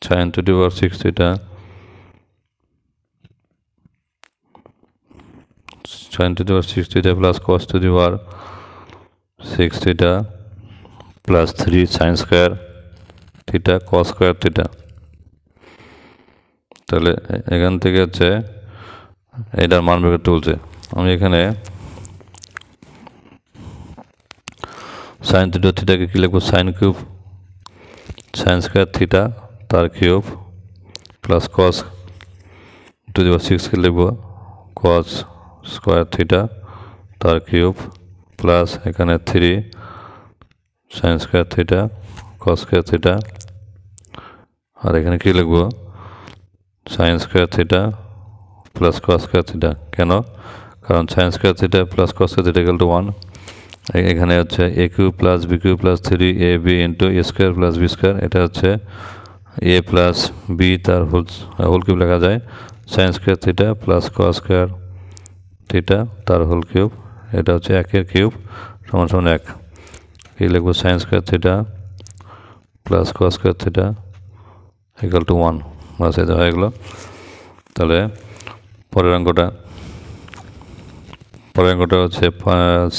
Sine to the power 6 theta, sin to the power 6 theta plus cos to the power 6 theta plus 3 sin square theta cos square theta। তাহলে এখান থেকে হচ্ছে এটার মান বের করতে বলছে। আমি এখানে সাইন থিটা থিটাকে কী লিখবো, sine cube sine square theta তার cube plus cos to the power 6কে লিখবো কস স্কোয়ার থিটা তার কিউব প্লাস এখানে 3 sine square theta cos square theta, আর এখানে কী লিখবো sine square theta plus cos square theta. কেন? কারণ sine square theta plus cos square theta equal to 1। এখানে হচ্ছে A cube plus B cube plus 3ab into A square plus B square, এটা হচ্ছে এ প্লাস বি তার whole cube লেখা যায়, sign square theta plus cos square theta তার whole cube, এটা হচ্ছে 1 কিউব সমান সমান 1। কি লিখবো, sine square theta plus cos square theta equal to 1, বাস এটা হয়ে গেলো। তাহলে পরের অঙ্কটা হচ্ছে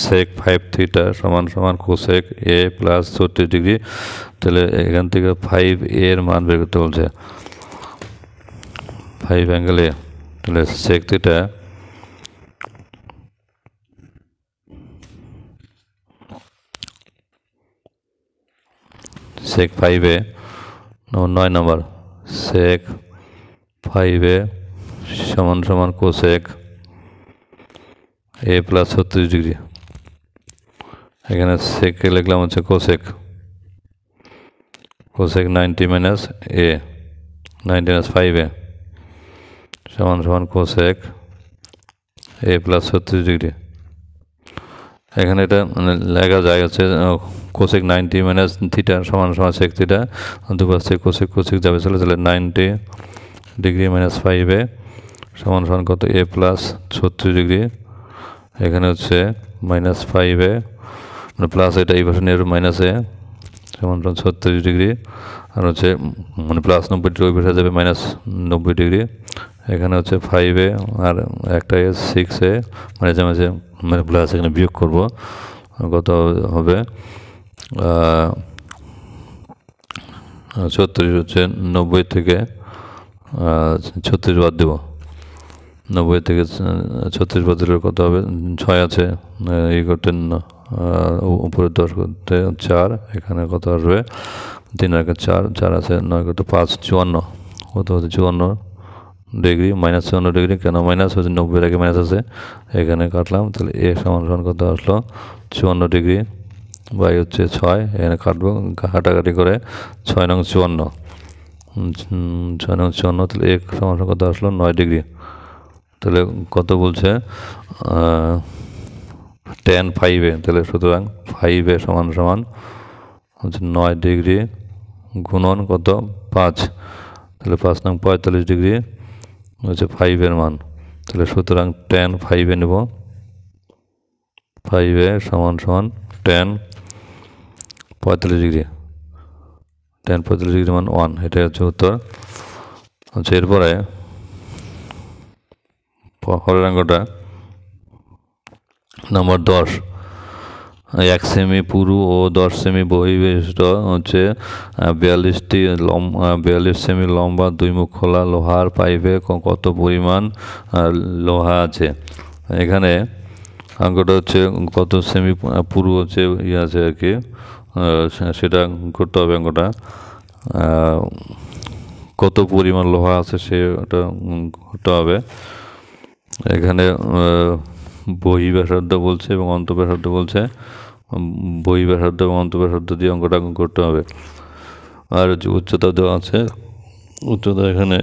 সেক 5 থিটা সমান সমান কোসেক এ প্লাস 36 ডিগ্রি। তাহলে এখান থেকে 5 এর মান বের করতে বলছে, 5 অ্যাঙ্গেল এ। তাহলে সেক থিটা সেক 5 এ 9 নম্বর, সেক 5 এ সমান সমান কোসেক এ প্লাস 36 ডিগ্রি। এখানে সেকে লিখলাম হচ্ছে কোসেক 90 মাইনাস এ 90 মাইনাস 5 এ সমান সমান কোসেক এ প্লাস 36 ডিগ্রি। এখানে এটা লেখা যায় হচ্ছে কোসেক 90 মাইনাস থিটা সমান সমান সেক থিটা, দুপাশ থেকে কোসেক যাবে চলে, তাহলে 90 ডিগ্রি মাইনাস 5 এ সমান সমান কত, এ প্লাস 36 ডিগ্রি। এখানে হচ্ছে মাইনাস 5 এ মানে প্লাস, এটা এই পাশে নিয়ে মাইনাস এ সমান সমান 36 ডিগ্রি, আর হচ্ছে মানে প্লাস 90 ডিগ্রি ওই পাশে যাবে মাইনাস 90 ডিগ্রি। এখানে হচ্ছে 5 এ আর একটা এ 6 এ মাঝে মাঝে মানে প্লাস এখানে বিয়োগ করব, কত হবে 36 হচ্ছে 90 থেকে 36 বাদ দেব, 90 থেকে 36 বাদ দিলে কত হবে, 6 আছে এই করতে উপরে 10 করতে 4, এখানে কত আসবে 3 আর 4 আছে 9 করতে 5 54, কত হচ্ছে 54 ডিগ্রি মাইনাস 54 ডিগ্রি। কেন মাইনাস হচ্ছে 90 এর আগে মাইনাস আছে, এখানে কাটলাম, তাহলে এ সমান সমান কত আসলো 54 ডিগ্রি বাই হচ্ছে 6, এখানে কাটবো কাটাকাটি করে 6 নং 54, 6 নং 54, তাহলে এ সমান সমান কত আসলো 9 ডিগ্রি। তাহলে কত বলছে tan 5 এ, তাহলে সুতরাং 5 এ সমান সমান হচ্ছে 9 ডিগ্রি গুণন কত 5, তাহলে 5 নং 45 ডিগ্রি হচ্ছে 5 এর মান। তাহলে সুতরাং tan 5 এ নেব, 5 এ সমান সমান tan 45 ডিগ্রি, tan 45 ডিগ্রি মান 1, এটাই হচ্ছে উত্তর। আচ্ছা, এরপরে পরের অঙ্কটা নম্বর 10, 1 সেমি পুরু ও 10 সেমি বহির্বিশিষ্ট হচ্ছে 42 সেমি লম্বা 2 মুখ খোলা লোহার পাইপে কত পরিমাণ লোহা আছে। এখানে অঙ্কটা হচ্ছে কত সেমি পুরু হচ্ছে ইয়ে আছে আর কি, সেটা করতে হবে। অঙ্কটা কত পরিমাণ লোহা আছে সেটা করতে হবে। এখানে বহিঃব্যাসার্ধ বলছে এবং অন্তঃব্যাসার্ধ বলছে, বহিঃব্যাসার্ধ এবং অন্তঃব্যাসার্ধ দিয়ে অঙ্কটা করতে হবে। আর যে উচ্চতা দেওয়া আছে, উচ্চতা এখানে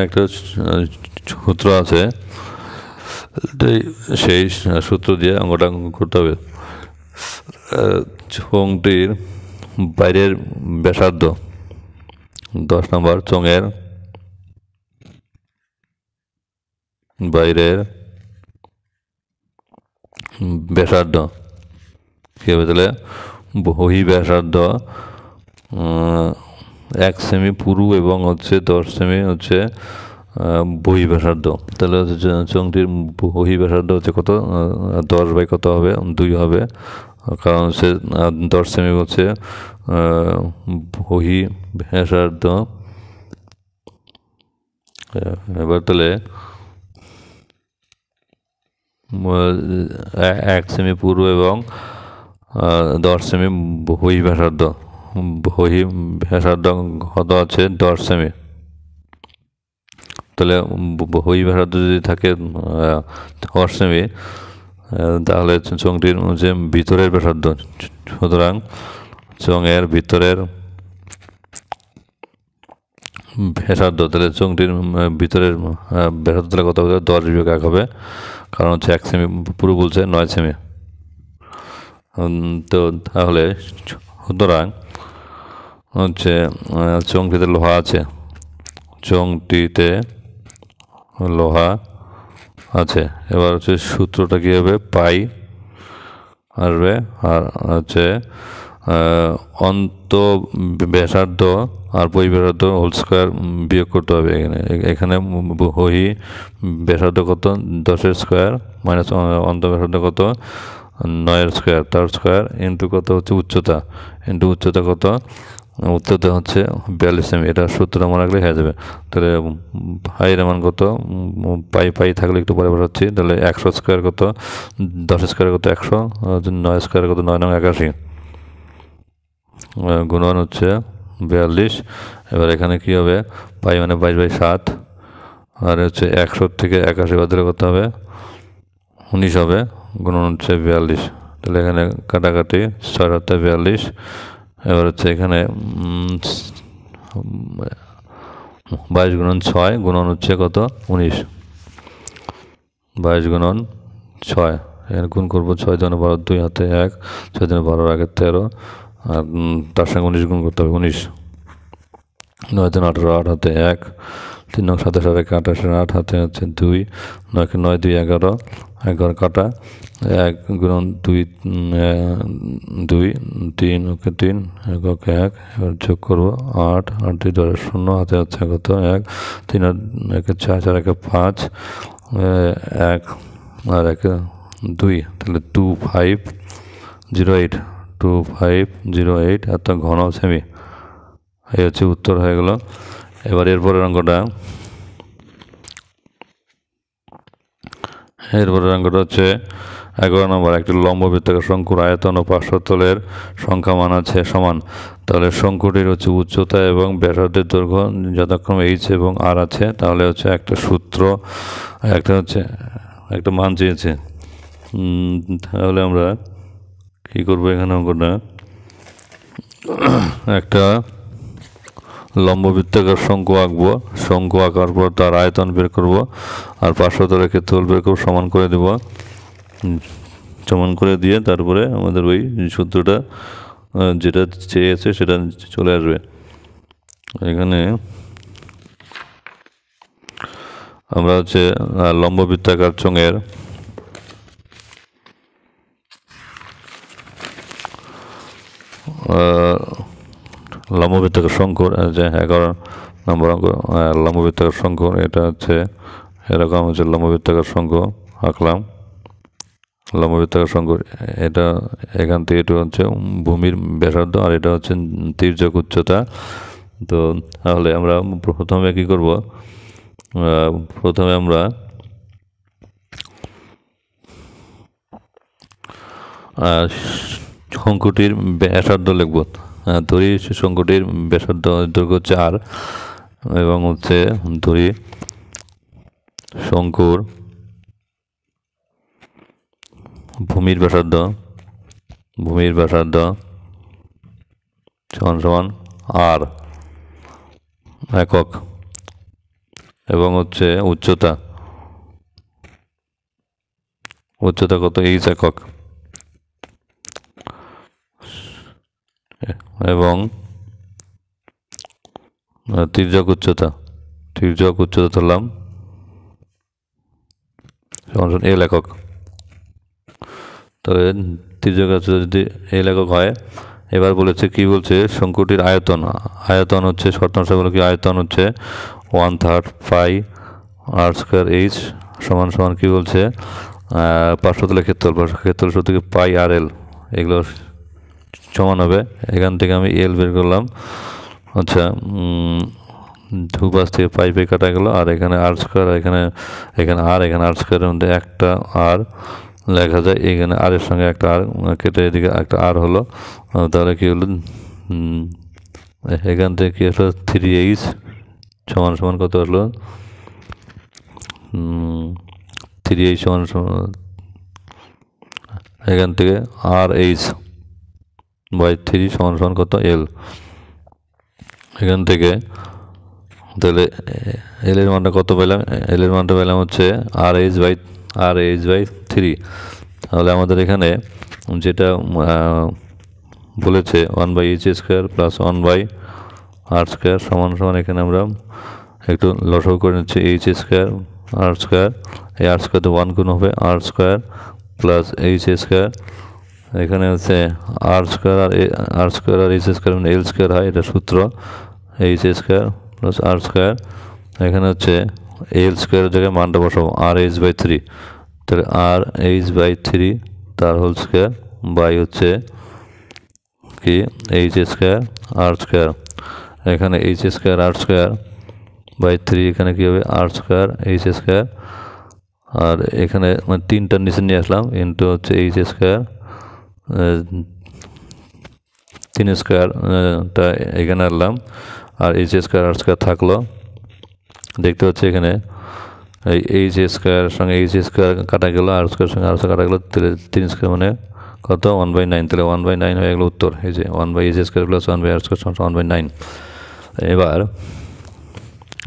একটা সূত্র আছে, সেই সূত্র দিয়ে অঙ্কটা করতে হবে। চোঙটির বাইরের ব্যাসার্ধ 10 নম্বর, চোঙের বাইরের ব্যাসার্ধ কী হবে, তাহলে বহিঃব্যাসার্ধ 1 সেমি পুরু এবং হচ্ছে 10 সেমি হচ্ছে বহিঃব্যাসার্ধ। তাহলে হচ্ছে চোঙটির বহিঃব্যাসার্ধ হচ্ছে কত, 10 বাই কত হবে 2 হবে, কারণ সে 10 সেমি বলছে বহি ব্যাসার্ধ। এবার তাহলে 1 সেমি পুরু এবং 10 সেমি বহি ব্যাসার্ধ। বহি ব্যাসার্ধ কত আছে? 10 সেমি। তাহলে বহি ব্যাসার্ধ যদি থাকে 10 সেমি, তাহলে চোঙটির যে ভিতরের ব্যাসার্ধ, সুতরাং চোঙের ভিতরের ব্যাসার্ধ, তাহলে চোঙটির ভিতরের ব্যাসার্ধ তাহলে কত হবে? 10 বিয়োগ 1 হবে, কারণ হচ্ছে 1 সেমি পুরো বলছে 9 সেমি। তো তাহলে সুতরাং হচ্ছে চোঙটিতে লোহা আছে, চোঙটিতে লোহা আছে। এবার হচ্ছে সূত্রটা কী হবে? পাই আসবে, আর হচ্ছে অন্ত ব্যাসার্ধ আর বহি ব্যাসার্ধ হোল স্কোয়ার বিয়োগ করতে হবে। এখানে বহি ব্যাসার্ধ কত? 10-এর স্কোয়ার মাইনাস অন্ত ব্যাসার্ধ কত? 9-এর স্কোয়ার, তার স্কোয়ার ইন্টু কত হচ্ছে উচ্চতা, ইন্টু উচ্চতা কত? উচ্চতা হচ্ছে 42 সেমি। এটা সূত্র মনে রাখলে হয়ে যাবে। তাহলে পাইয়ের মান কত? পাই থাকলে একটু পরে বসাচ্ছি। তাহলে 100 স্কোয়ার কত? 10 স্কোয়ার কত? 100, 9 স্কোয়ার কত? 9 9 81, গুণন হচ্ছে 42। এবার এখানে কী হবে? পাই মানে 22/7, আর হচ্ছে 100 থেকে 81 বাদ দিলে কত হবে? 19 হবে, গুণন হচ্ছে 42। তাহলে এখানে কাটাকাটি 6/42। এবার হচ্ছে এখানে 22 গুণন 6 গুণন হচ্ছে কত? 19। 22 গুণন 6, এখানে গুণ করবো 6 × 12, 2 হাতে 1, 6 × 12 আগে 13, আর তার সঙ্গে 19 গুণ করতে হবে 19, 9 × 18, 8 হাতে 1, 3 9 27 আর 1 28, 8 হাতে হচ্ছে 2, 9 9 2 11, 11 কাটা 1 গুণন 2 2, 3 ওকে 3, 1 ওকে 1, এবার যোগ করবো 8 8 2 10 0, হাতে হচ্ছে কত? 1, 3 আর 1 4, 4 1 5, 1 আর 1 2, তাহলে 2508, 2508 এত ঘন সেমি। এই হচ্ছে উত্তর হয়ে গেল। এবার এরপরের অঙ্কটা হচ্ছে 11 নম্বর। একটি লম্ব বৃত্তাকার শঙ্কুর আয়তন ও পার্শ্বতলের সংখ্যা মান আছে সমান। তাহলে শঙ্কুটির হচ্ছে উচ্চতা এবং ব্যাসার্ধের দৈর্ঘ্য যথাক্রমে h এবং r আছে। তাহলে হচ্ছে একটা সূত্র, একটা মান চেয়েছে। তাহলে আমরা কী করবো? এখানে অঙ্কটা একটা লম্ব বৃত্তাকার শঙ্কু আঁকবো। শঙ্কু আঁকার পর তার আয়তন বের করব, আর পার্শ্বতলের ক্ষেত্রফল বের করব, সমান করে দেব। সমান করে দিয়ে তারপরে আমাদের ওই সূত্রটা যেটা চেয়েছে সেটা চলে আসবে। এখানে আমরা হচ্ছে লম্ব বৃত্তাকার চোঙের লম্ব বৃত্তাকার শঙ্কুর যে 11 নম্বর অঙ্ক, লম্ব বৃত্তাকার শঙ্কুর এটা হচ্ছে এরকম হচ্ছে লম্ব বৃত্তাকার শঙ্কু আঁকলাম। লম্ব বৃত্তাকার শঙ্কুর এটা এখান থেকে এটা হচ্ছে ভূমির ব্যাসার্ধ, আর এটা হচ্ছে তির্যক উচ্চতা। তো তাহলে আমরা প্রথমে কী করব? প্রথমে আমরা শঙ্কুটির ব্যাসার্ধ লিখব। ধরি শঙ্কুটির ব্যাসার্ধ দৈর্ঘ্য 4 এবং হচ্ছে ধরি শঙ্কুর ভূমির ব্যাসার্ধ সমান r একক, এবং হচ্ছে উচ্চতা কত? h একক, এবং তির্যক উচ্চতা ধরলাম l একক। তবে তির্যক উচ্চতা যদি l একক হয়, এবার বলেছে কি বলছে? শঙ্কুটির আয়তন হচ্ছে শর্তাংশ বলে কি? আয়তন হচ্ছে 1/3 পাই r স্কোয়ার h সমান কি বলছে? পার্শ্বতলের ক্ষেত্রফল সূত্র থেকে পাই r l এগুলো সমান হবে। এখান থেকে আমি এল বের করলাম। আচ্ছা, দুপাশ থেকে পাইপে কাটা গেল, আর এখানে আর স্কোয়ার, এখানে এখানে আর স্কোয়ারের মধ্যে একটা আর লেখা যায়, এখানে আর এর সঙ্গে একটা আর কেটে এদিকে একটা আর হলো। তাহলে কী হলো, এখান থেকে কী হলো 3h সমান সমান কত হলো, 3h সমান সমান এখান থেকে RH/3 সমান সমান কত এল। এখান থেকে তাহলে এল এর মানটা কত পেলাম, এল এর মানটা পেলাম হচ্ছে RH/3। তাহলে আমাদের এখানে যেটা বলেছে 1/h² + 1/r² সমান সমান, এখানে আমরা একটু লসাগু করে নিচ্ছি, h² r², এই r² তো 1 গুণ হবে r² + h²। এখানে হচ্ছে r² আর h² মানে l² হয়, এটা সূত্র, h² + r²। এখানে হচ্ছে l² জায়গায় মানটা বসাবো RH/3, তাহলে RH/3 তার হোল স্কোয়ার বাই হচ্ছে কি h² r²। এখানে h² r²/3, এখানে কী হবে r² h², আর এখানে মানে 3টার নিচে নিয়ে আসলাম ইন্টু হচ্ছে h², 3² এখানে আনলাম, আর h² r² থাকলো। দেখতে হচ্ছে এখানে এই h² সঙ্গে h² কাটা গেল, r² সঙ্গে r² কাটা গেল, তাহলে 3² মানে কত 1/9, তাহলে 1/9 হয়ে গেলো উত্তর। এই যে 1/h² + 1/r² সমান 1/9। এবার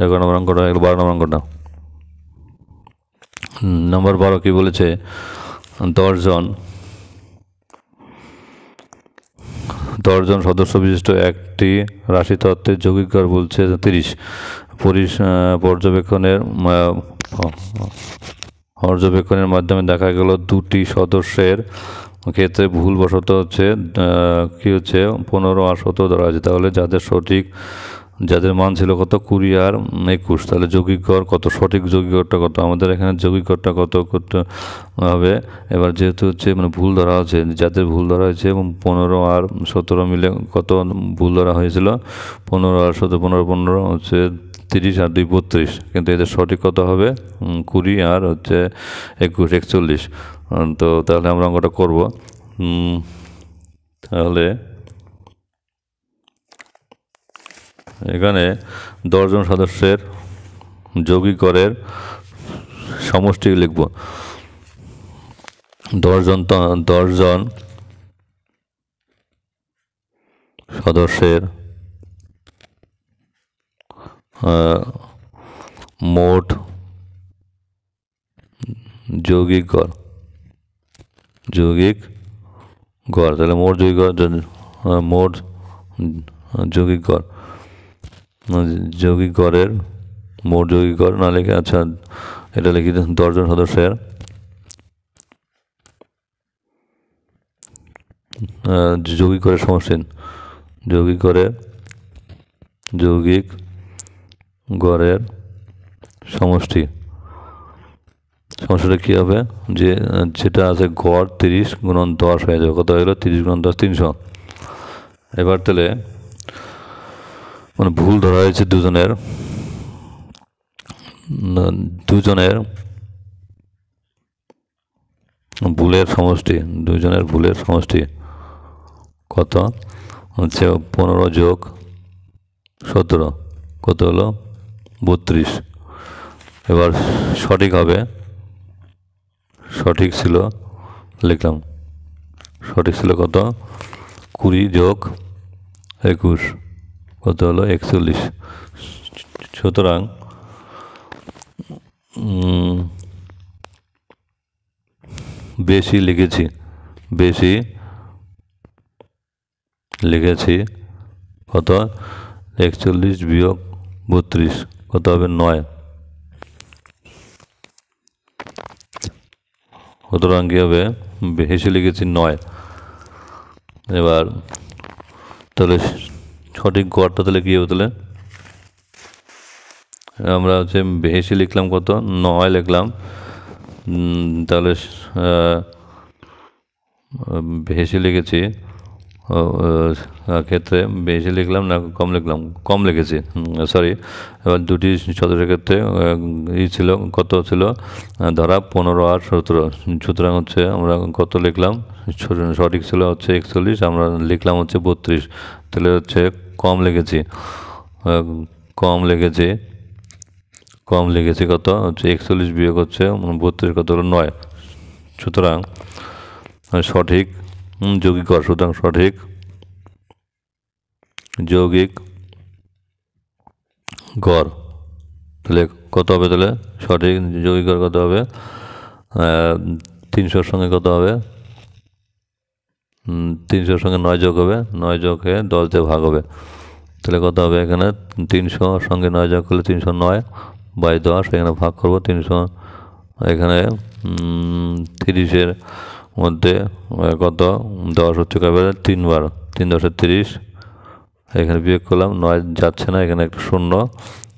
11 নম্বর অঙ্কটা, 12 নম্বর অঙ্কটা। নম্বর 12 কি বলেছে, 10 জন সদস্য বিশিষ্ট একটি রাশি তত্ত্বের যৌগিক গড় বলছে 30। পর্যবেক্ষণের মাধ্যমে দেখা গেল দুটি সদস্যের ক্ষেত্রে ভুলবশত হচ্ছে কি হচ্ছে 15 আর 17 ধরা আছে। তাহলে যাদের মান ছিল কত 20 আর 21, তাহলে যৌগিক গড় কত, সঠিক যৌগিক গড়টা কত, আমাদের এখানে যৌগিক গড়টা কত করতে হবে। এবার যেহেতু হচ্ছে মানে ভুল ধরা হচ্ছে, যাদের ভুল ধরা হয়েছে এবং 15 আর 17 মিলে কত ভুল ধরা হয়েছিল, 15 আর 17, 15 হচ্ছে 30 আর 2 32, কিন্তু এদের সঠিক কত হবে 20 আর হচ্ছে 21 41। তো তাহলে আমরা অঙ্কটা করব। তাহলে এখানে 10 জন সদস্যের যৌগিক গড়ের সমষ্টি লিখব। 10 জন সদস্যের মোট যৌগিক গড়, তাহলে মোট যৌগিক গড়ের মোট যৌগিক গড় না লিখে, আচ্ছা এটা লিখি 10 জন সদস্যের যৌগিক গড়ের সমষ্টি, যৌগিক গড়ের সমষ্টিটা কী হবে, যেটা আছে গড় 30 × 10 হয়ে যাবে, কত হলো 30 × 10 300। এবার তাহলে মানে ভুল ধরা হয়েছে দুজনের ভুলের সমষ্টি কত হচ্ছে 15 + 17 কত হলো 32। এবার সঠিক ছিল লিখলাম, সঠিক ছিল কত 20 + 21 কত হলো 41। সুতরাং বেশি লিখেছি কত 41 - 32 কত হবে 9। সুতরাং কী হবে, বেশি লিখেছি 9। এবার তাহলে সঠিক গড়টা তাহলে কী হবে, তাহলে আমরা হচ্ছে বেশি লিখলাম কত 9 লিখলাম, তাহলে বেশি লিখেছি ক্ষেত্রে বেশি লিখলাম না কম লিখলাম, কম লিখেছি, সরি। এবার দুটি সদস্যের ক্ষেত্রে ছিল, কত ছিল ধরা 15 আর 17, সুতরাং হচ্ছে আমরা কত লিখলাম, সঠিক ছিল হচ্ছে 41, আমরা লিখলাম হচ্ছে 32, তাহলে হচ্ছে কম লিখেছি, কম লিখেছি কত হচ্ছে 41 বিয়োগ হচ্ছে 32, কত হলো 9, সুতরাং সঠিক যৌগিক গড়, সুতরাং সঠিক যৌগিক গড় তাহলে কত হবে, তাহলে সঠিক যৌগিক গড় কত হবে, 300-র সঙ্গে কত হবে, 300-র সঙ্গে 9 যোগ হবে, 9 যোগ হয়ে 10 দিয়ে ভাগ হবে, তাহলে কত হবে এখানে 300-র সঙ্গে 9 যোগ করলে 309 বাই 10, এখানে ভাগ করবো 300, এখানে 30-এর মধ্যে কত 10 হচ্ছে কবে 3 বার, 3 10 30, এখানে বিয়োগ করলাম 9 যাচ্ছে না, এখানে একটা শূন্য,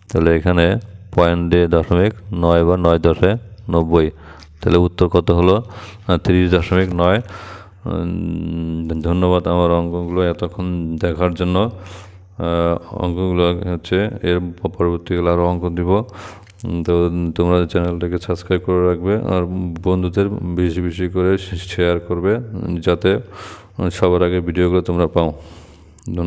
তাহলে এখানে 0.9 বা 9 10 90, তাহলে উত্তর কত হলো 30.9। ধন্যবাদ আমার অঙ্কগুলো এতক্ষণ দেখার জন্য। অঙ্কগুলো হচ্ছে এর পরবর্তীকালে আরও অঙ্ক দিব, তো তোমরা চ্যানেলটাকে সাবস্ক্রাইব করে রাখবে আর বন্ধুদের বেশি বেশি করে শেয়ার করবে যাতে সবার আগে ভিডিওগুলো তোমরা পাও। ধন্যবাদ।